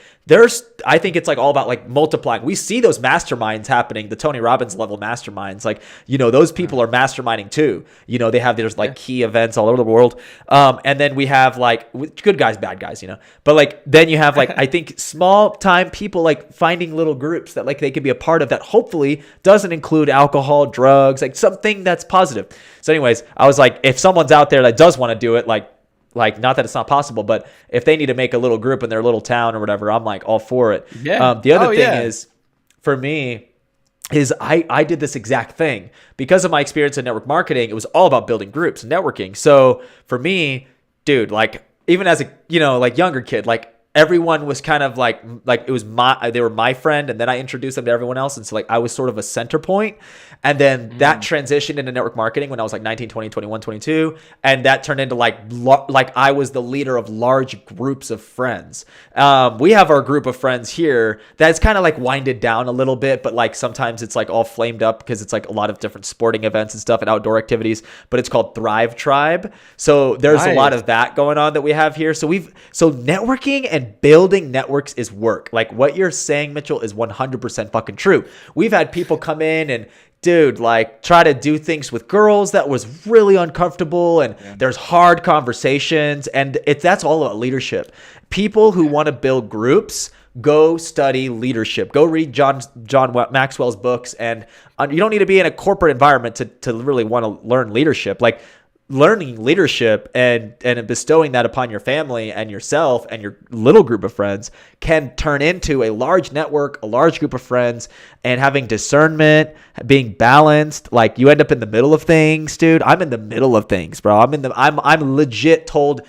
I think it's like all about like multiplying. We see those masterminds happening, the Tony Robbins level masterminds. Like, those people are masterminding too. There's like key events all over the world. And then we have like good guys, bad guys, but like, then you have like, I think small time people like finding little groups that like they can be a part of that hopefully doesn't include alcohol, drugs, like something that's positive. So anyways, I was like, if someone's out there that does want to do it, like not that it's not possible, but if they need to make a little group in their little town or whatever, I'm like all for it. Yeah. The other thing is, for me, is I did this exact thing because of my experience in network marketing. It was all about building groups and networking. So for me, dude, like, even as a, like younger kid, like everyone was kind of like it was they were my friend, and then I introduced them to everyone else. And so like I was sort of a center point. And then that transitioned into network marketing when I was like 19, 20, 21, 22. And that turned into like I was the leader of large groups of friends. We have our group of friends here that's kind of like winded down a little bit, but like sometimes it's like all flamed up because it's like a lot of different sporting events and stuff and outdoor activities, but it's called Thrive Tribe. So there's a lot of that going on that we have here. So networking and building networks is work. Like what you're saying, Mitchell, is 100% fucking true. We've had people come in and, dude, like try to do things with girls that was really uncomfortable, and there's hard conversations, and that's all about leadership. People who want to build groups, go study leadership. Go read John Maxwell's books, and you don't need to be in a corporate environment to really want to learn leadership. Like learning leadership and bestowing that upon your family and yourself and your little group of friends can turn into a large network, a large group of friends, and having discernment, being balanced. Like, you end up in the middle of things, dude. I'm in the middle of things, bro. I'm legit told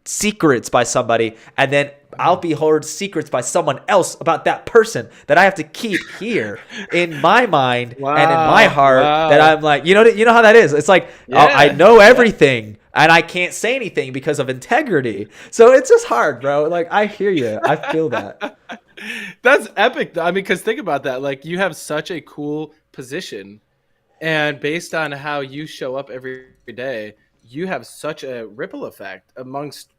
secrets by somebody, and then I'll be heard secrets by someone else about that person that I have to keep here in my mind and in my heart. That I'm like, you know how that is. It's like, I know everything and I can't say anything because of integrity. So it's just hard, bro. Like, I hear you. I feel that. That's epic. I mean, because think about that. Like, you have such a cool position, and based on how you show up every day, you have such a ripple effect amongst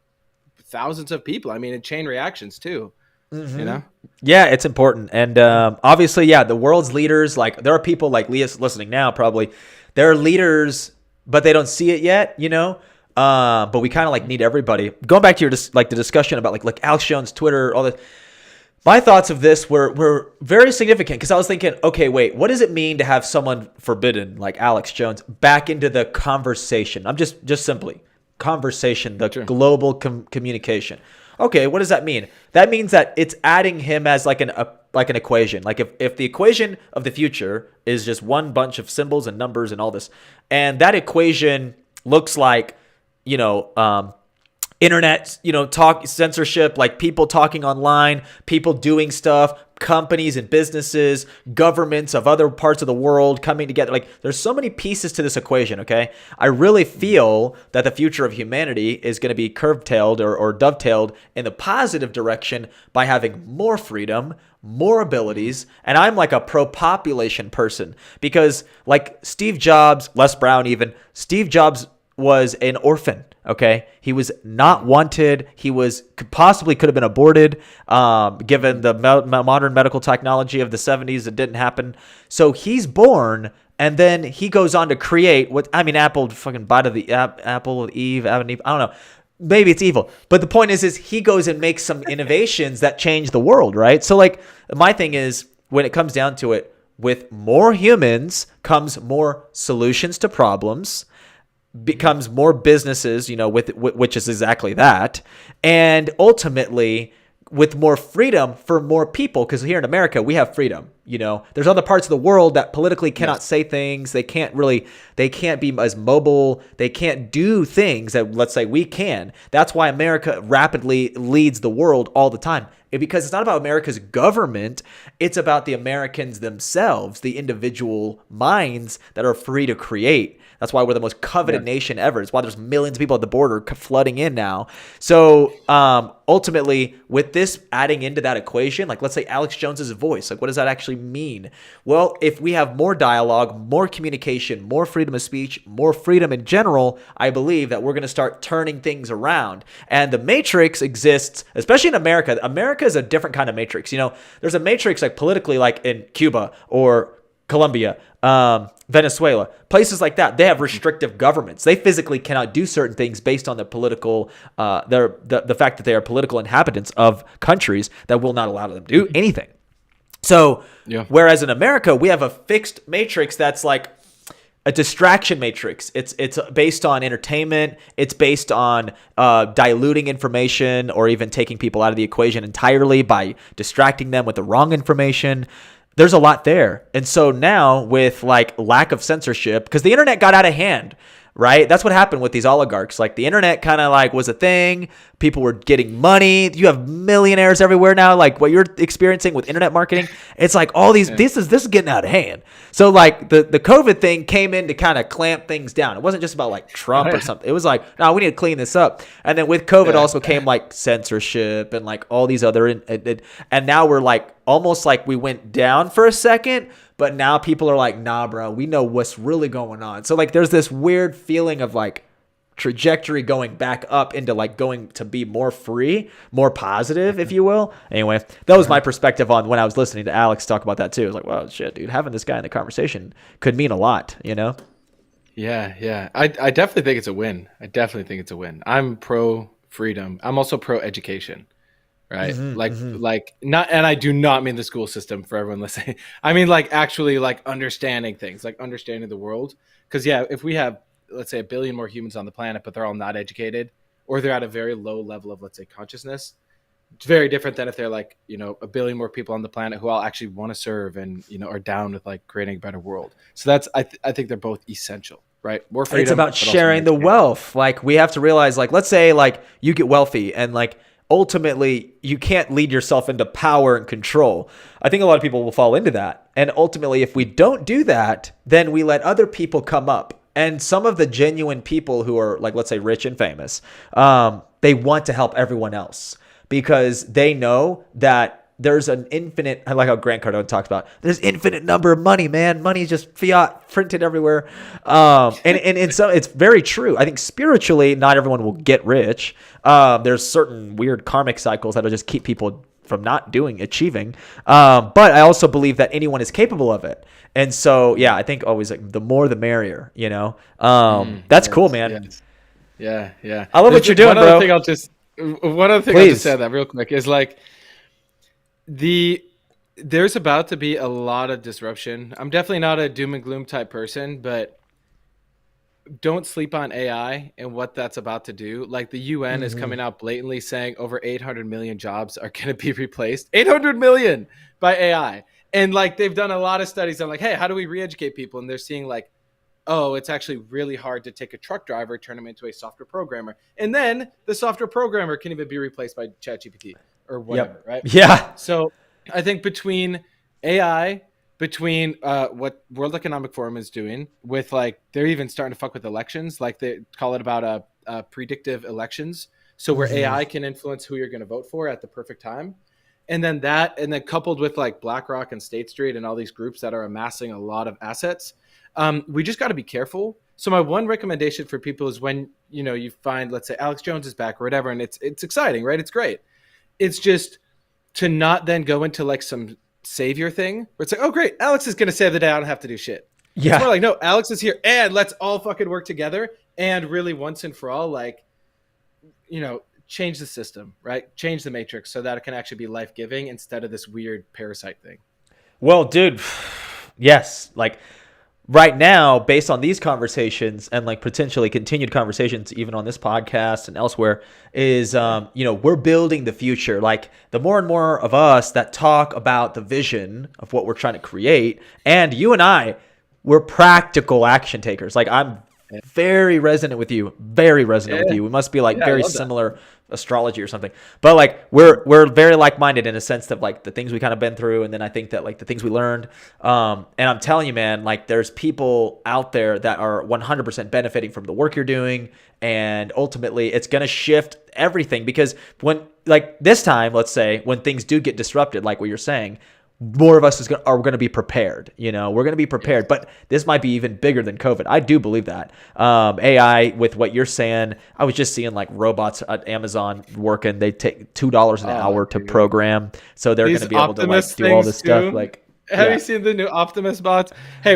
thousands of people. I mean, in chain reactions too, you know? Yeah, it's important. And obviously, yeah, the world's leaders, like, there are people like Leah's listening now, probably. They're leaders, but they don't see it yet, you know? But we kind of like need everybody. Going back to your the discussion about like Alex Jones, Twitter, all this. My thoughts of this were very significant because I was thinking, okay, wait, what does it mean to have someone forbidden like Alex Jones back into the conversation? I'm just simply conversation, the global communication. Okay, what does that mean? That means that it's adding him as like an equation. Like, if the equation of the future is just one bunch of symbols and numbers and all this, and that equation looks like, internet, talk, censorship, like people talking online, people doing stuff, companies and businesses, governments of other parts of the world coming together. Like, there's so many pieces to this equation, okay? I really feel that the future of humanity is going to be curved-tailed or dovetailed in the positive direction by having more freedom, more abilities, and I'm like a pro-population person because, like Steve Jobs, Les Brown even, Steve Jobs was an orphan. Okay, he was not wanted. He could have been aborted, given the modern medical technology of the 70s. It didn't happen. So he's born, and then he goes on to create Apple fucking body of the Apple, Eve, Adam and Eve. I don't know. Maybe it's evil, but the point is he goes and makes some innovations that change the world, right? So, like, my thing is, when it comes down to it, with more humans comes more solutions to problems. Becomes more businesses, which is exactly that. And ultimately, with more freedom for more people, because here in America, we have freedom. There's other parts of the world that politically cannot say things. They can't be as mobile. They can't do things that, let's say, we can. That's why America rapidly leads the world all the time. Because it's not about America's government. It's about the Americans themselves, the individual minds that are free to create. That's why we're the most coveted nation ever. It's why there's millions of people at the border flooding in now. So ultimately, with this adding into that equation, like, let's say Alex Jones's voice, like, what does that actually mean? Well, if we have more dialogue, more communication, more freedom of speech, more freedom in general, I believe that we're going to start turning things around. And the matrix exists, especially in America. America is a different kind of matrix. There's a matrix like politically, like in Cuba or Colombia, Venezuela, places like that. They have restrictive governments. They physically cannot do certain things based on the political, the fact that they are political inhabitants of countries that will not allow them to do anything. So, whereas in America, we have a fixed matrix that's like a distraction matrix. It's based on entertainment. It's based on diluting information or even taking people out of the equation entirely by distracting them with the wrong information. There's a lot there. And so now with like lack of censorship, because the internet got out of hand, right? That's what happened with these oligarchs. Like, the internet kind of like was a thing. People were getting money. You have millionaires everywhere now. Like, what you're experiencing with internet marketing, it's like all these, this is getting out of hand. So like the COVID thing came in to kind of clamp things down. It wasn't just about like Trump or something. It was like, no, we need to clean this up. And then with COVID also came like censorship and like all these other, and now we're like, almost like we went down for a second, but now people are like, nah, bro, we know what's really going on. So like, there's this weird feeling of like trajectory going back up into like going to be more free, more positive, if you will. Anyway, that was my perspective on when I was listening to Alex talk about that too. I was like, well, shit, dude, having this guy in the conversation could mean a lot, Yeah. I definitely think it's a win. I'm pro freedom. I'm also pro education. Right. Like not, and I do not mean the school system for everyone listening. I mean, like, actually like understanding things, like understanding the world. Cause if we have let's say, a billion more humans on the planet, but they're all not educated, or they're at a very low level of, let's say, consciousness. It's very different than if they're like, a billion more people on the planet who all actually want to serve and, are down with like creating a better world. So that's, I think they're both essential, right? More freedom. It's about sharing the wealth. Like, we have to realize, like, let's say like you get wealthy and like ultimately you can't lead yourself into power and control. I think a lot of people will fall into that. And ultimately, if we don't do that, then we let other people come up. And some of the genuine people who are like, let's say, rich and famous, they want to help everyone else because they know that there's an infinite, I like how Grant Cardone talks about, there's infinite number of money, man. Money is just fiat printed everywhere. And so it's very true. I think spiritually, not everyone will get rich. There's certain weird karmic cycles that'll just keep people from not achieving. But I also believe that anyone is capable of it. And so, yeah, I think always like the more the merrier, that's cool, man. Yes. Yeah. I love what you're doing, bro. One other thing I'll just say that real quick is like, there's about to be a lot of disruption. I'm definitely not a doom and gloom type person, but don't sleep on AI and what that's about to do. Like the UN is coming out blatantly saying over 800 million jobs are going to be replaced. 800 million by AI. And like they've done a lot of studies on like, hey, how do we re-educate people? And they're seeing like, oh, it's actually really hard to take a truck driver, turn him into a software programmer. And then the software programmer can even be replaced by ChatGPT or whatever, right? Yeah. So I think between AI, between what World Economic Forum is doing with like, they're even starting to fuck with elections. Like they call it about predictive elections. So where AI can influence who you're going to vote for at the perfect time. And then coupled with like BlackRock and State Street and all these groups that are amassing a lot of assets, we just got to be careful. So my one recommendation for people is when, you find, let's say Alex Jones is back or whatever, and it's exciting, right? It's great. It's just to not then go into like some savior thing where it's like, oh great, Alex is going to save the day. I don't have to do shit. Yeah. It's more like, no, Alex is here and let's all fucking work together and really once and for all, like, change the system, right? Change the matrix so that it can actually be life-giving instead of this weird parasite thing. Well, dude, yes. Like right now, based on these conversations and like potentially continued conversations, even on this podcast and elsewhere, is, we're building the future. Like the more and more of us that talk about the vision of what we're trying to create, and you and I, we're practical action takers. Like I'm very resonant with you. We must be like very similar astrology or something. But like we're very like-minded in a sense of like the things we kind of been through, and then I think that like the things we learned. And I'm telling you, man, like there's people out there that are 100% benefiting from the work you're doing, and ultimately it's going to shift everything because when like this time, let's say when things do get disrupted, like what you're saying, more of us are going to be prepared. We're going to be prepared, but this might be even bigger than COVID. I do believe that. AI, with what you're saying, I was just seeing like robots at Amazon working. They take $2 an hour to program, so they're going to be able to like do all this stuff. Like, have you seen the new Optimus bots? Hey,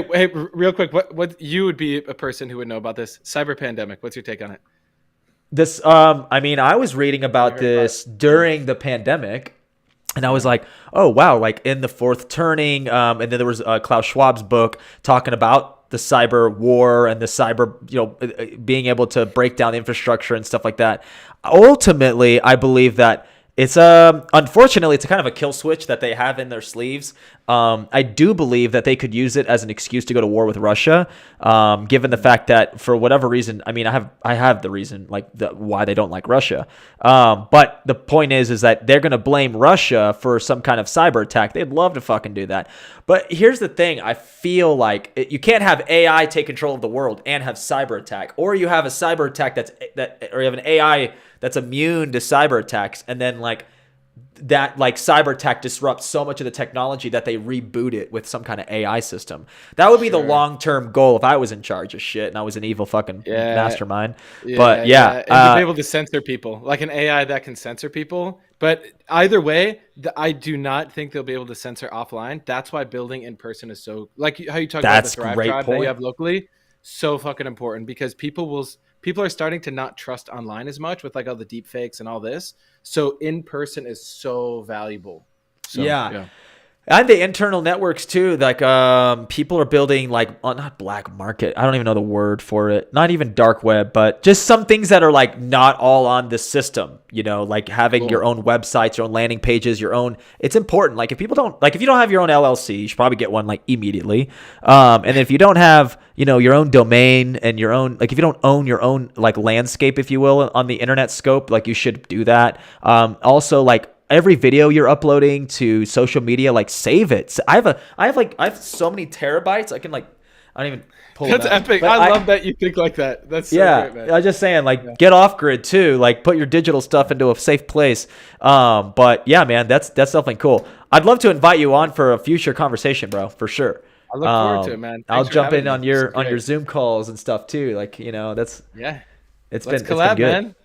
real quick, what you would be a person who would know about this cyber pandemic? What's your take on it? This, I was reading about this during the pandemic. And I was like, oh, wow, like in The Fourth Turning. And then there was Klaus Schwab's book talking about the cyber war and the cyber, being able to break down infrastructure and stuff like that. Ultimately, I believe that it's unfortunately, it's a kind of a kill switch that they have in their sleeves. I do believe that they could use it as an excuse to go to war with Russia, given the fact that for whatever reason, I have the reason why they don't like Russia. But the point is that they're going to blame Russia for some kind of cyber attack. They'd love to fucking do that. But here's the thing. I feel like you can't have AI take control of the world and have cyber attack, or you have a cyber attack or you have an AI that's immune to cyber attacks, and then that cyber attack disrupts so much of the technology that they reboot it with some kind of AI system. That would be the long-term goal if I was in charge of shit and I was an evil fucking mastermind. And you'd be able to censor people, like an AI that can censor people. But either way, I do not think they'll be able to censor offline. That's why building in person is so, like how you talk about the Thrive Tribe that you have locally, so fucking important, because people are starting to not trust online as much with all the deep fakes and all this. So in person is so valuable. And the internal networks too, like people are building like not black market. I don't even know the word for it. Not even dark web, but just some things that are like not all on the system. You know, like having your own websites, your own landing pages, your own. It's important. Like if you don't have your own LLC, you should probably get one like immediately. And if you don't have your own domain and your own if you don't own your own like landscape, if you will, on the internet scope, like you should do that. Also like. Every video you're uploading to social media, like save it. I have so many terabytes. I don't even pull That's them out. epic. But I love that you think like that. That's so great, man. I was just saying, get off grid too. Like put your digital stuff into a safe place. But yeah, man, that's definitely cool. I'd love to invite you on for a future conversation, bro, for sure. I look forward to it, man. I'll Thanks for jump in having on me. your Zoom calls and stuff too. Like, that's Yeah. it's Let's been collab, good. man.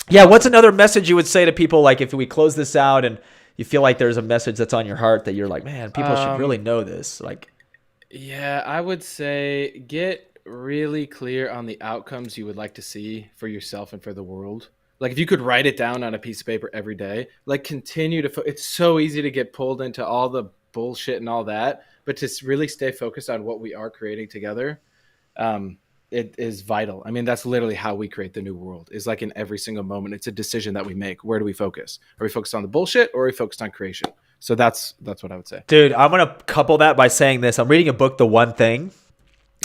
Yeah, what's another message you would say to people, like if we close this out and you feel like there's a message that's on your heart that you're like, man, people should really know this? Like, Yeah, I would say get really clear on the outcomes you would like to see for yourself and for the world. Like if you could write it down on a piece of paper every day, like continue to, it's so easy to get pulled into all the bullshit and all that, but to really stay focused on what we are creating together. It is vital. I mean, that's literally how we create the new world, is like in every single moment. It's a decision that we make. Where do we focus? Are we focused on the bullshit or are we focused on creation? So that's what I would say. dude, I'm going to couple that by saying this. I'm reading a book, The One Thing.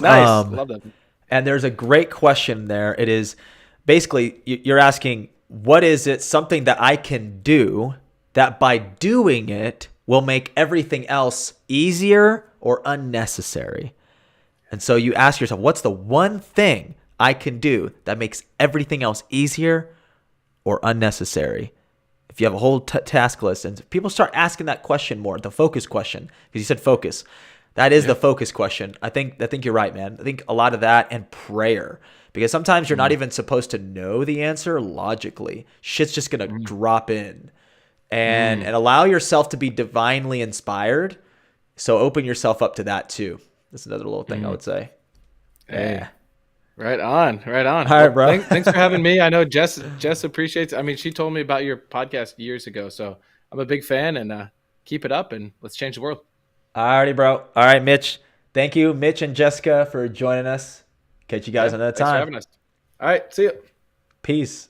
Nice. Love that. And there's a great question there. It is basically, you're asking, what is it, something that I can do that by doing it will make everything else easier or unnecessary? And so you ask yourself, what's the one thing I can do that makes everything else easier or unnecessary? If you have a whole task list, and people start asking that question more, the focus question, because you said focus. That is the focus question. I think you're right, man. I think a lot of that and prayer, because sometimes you're not even supposed to know the answer logically. Shit's just going to drop in, and allow yourself to be divinely inspired. So open yourself up to that too. That's another little thing I would say. Hey. Yeah. Right on. All right, bro. Thanks for having me. I know Jess appreciates it. I mean, she told me about your podcast years ago, so I'm a big fan, and keep it up, and let's change the world. Alrighty, bro. All right, Mitch. Thank you, Mitch and Jessica, for joining us. Catch you guys another Thanks for time. having us. All right. See you. Peace.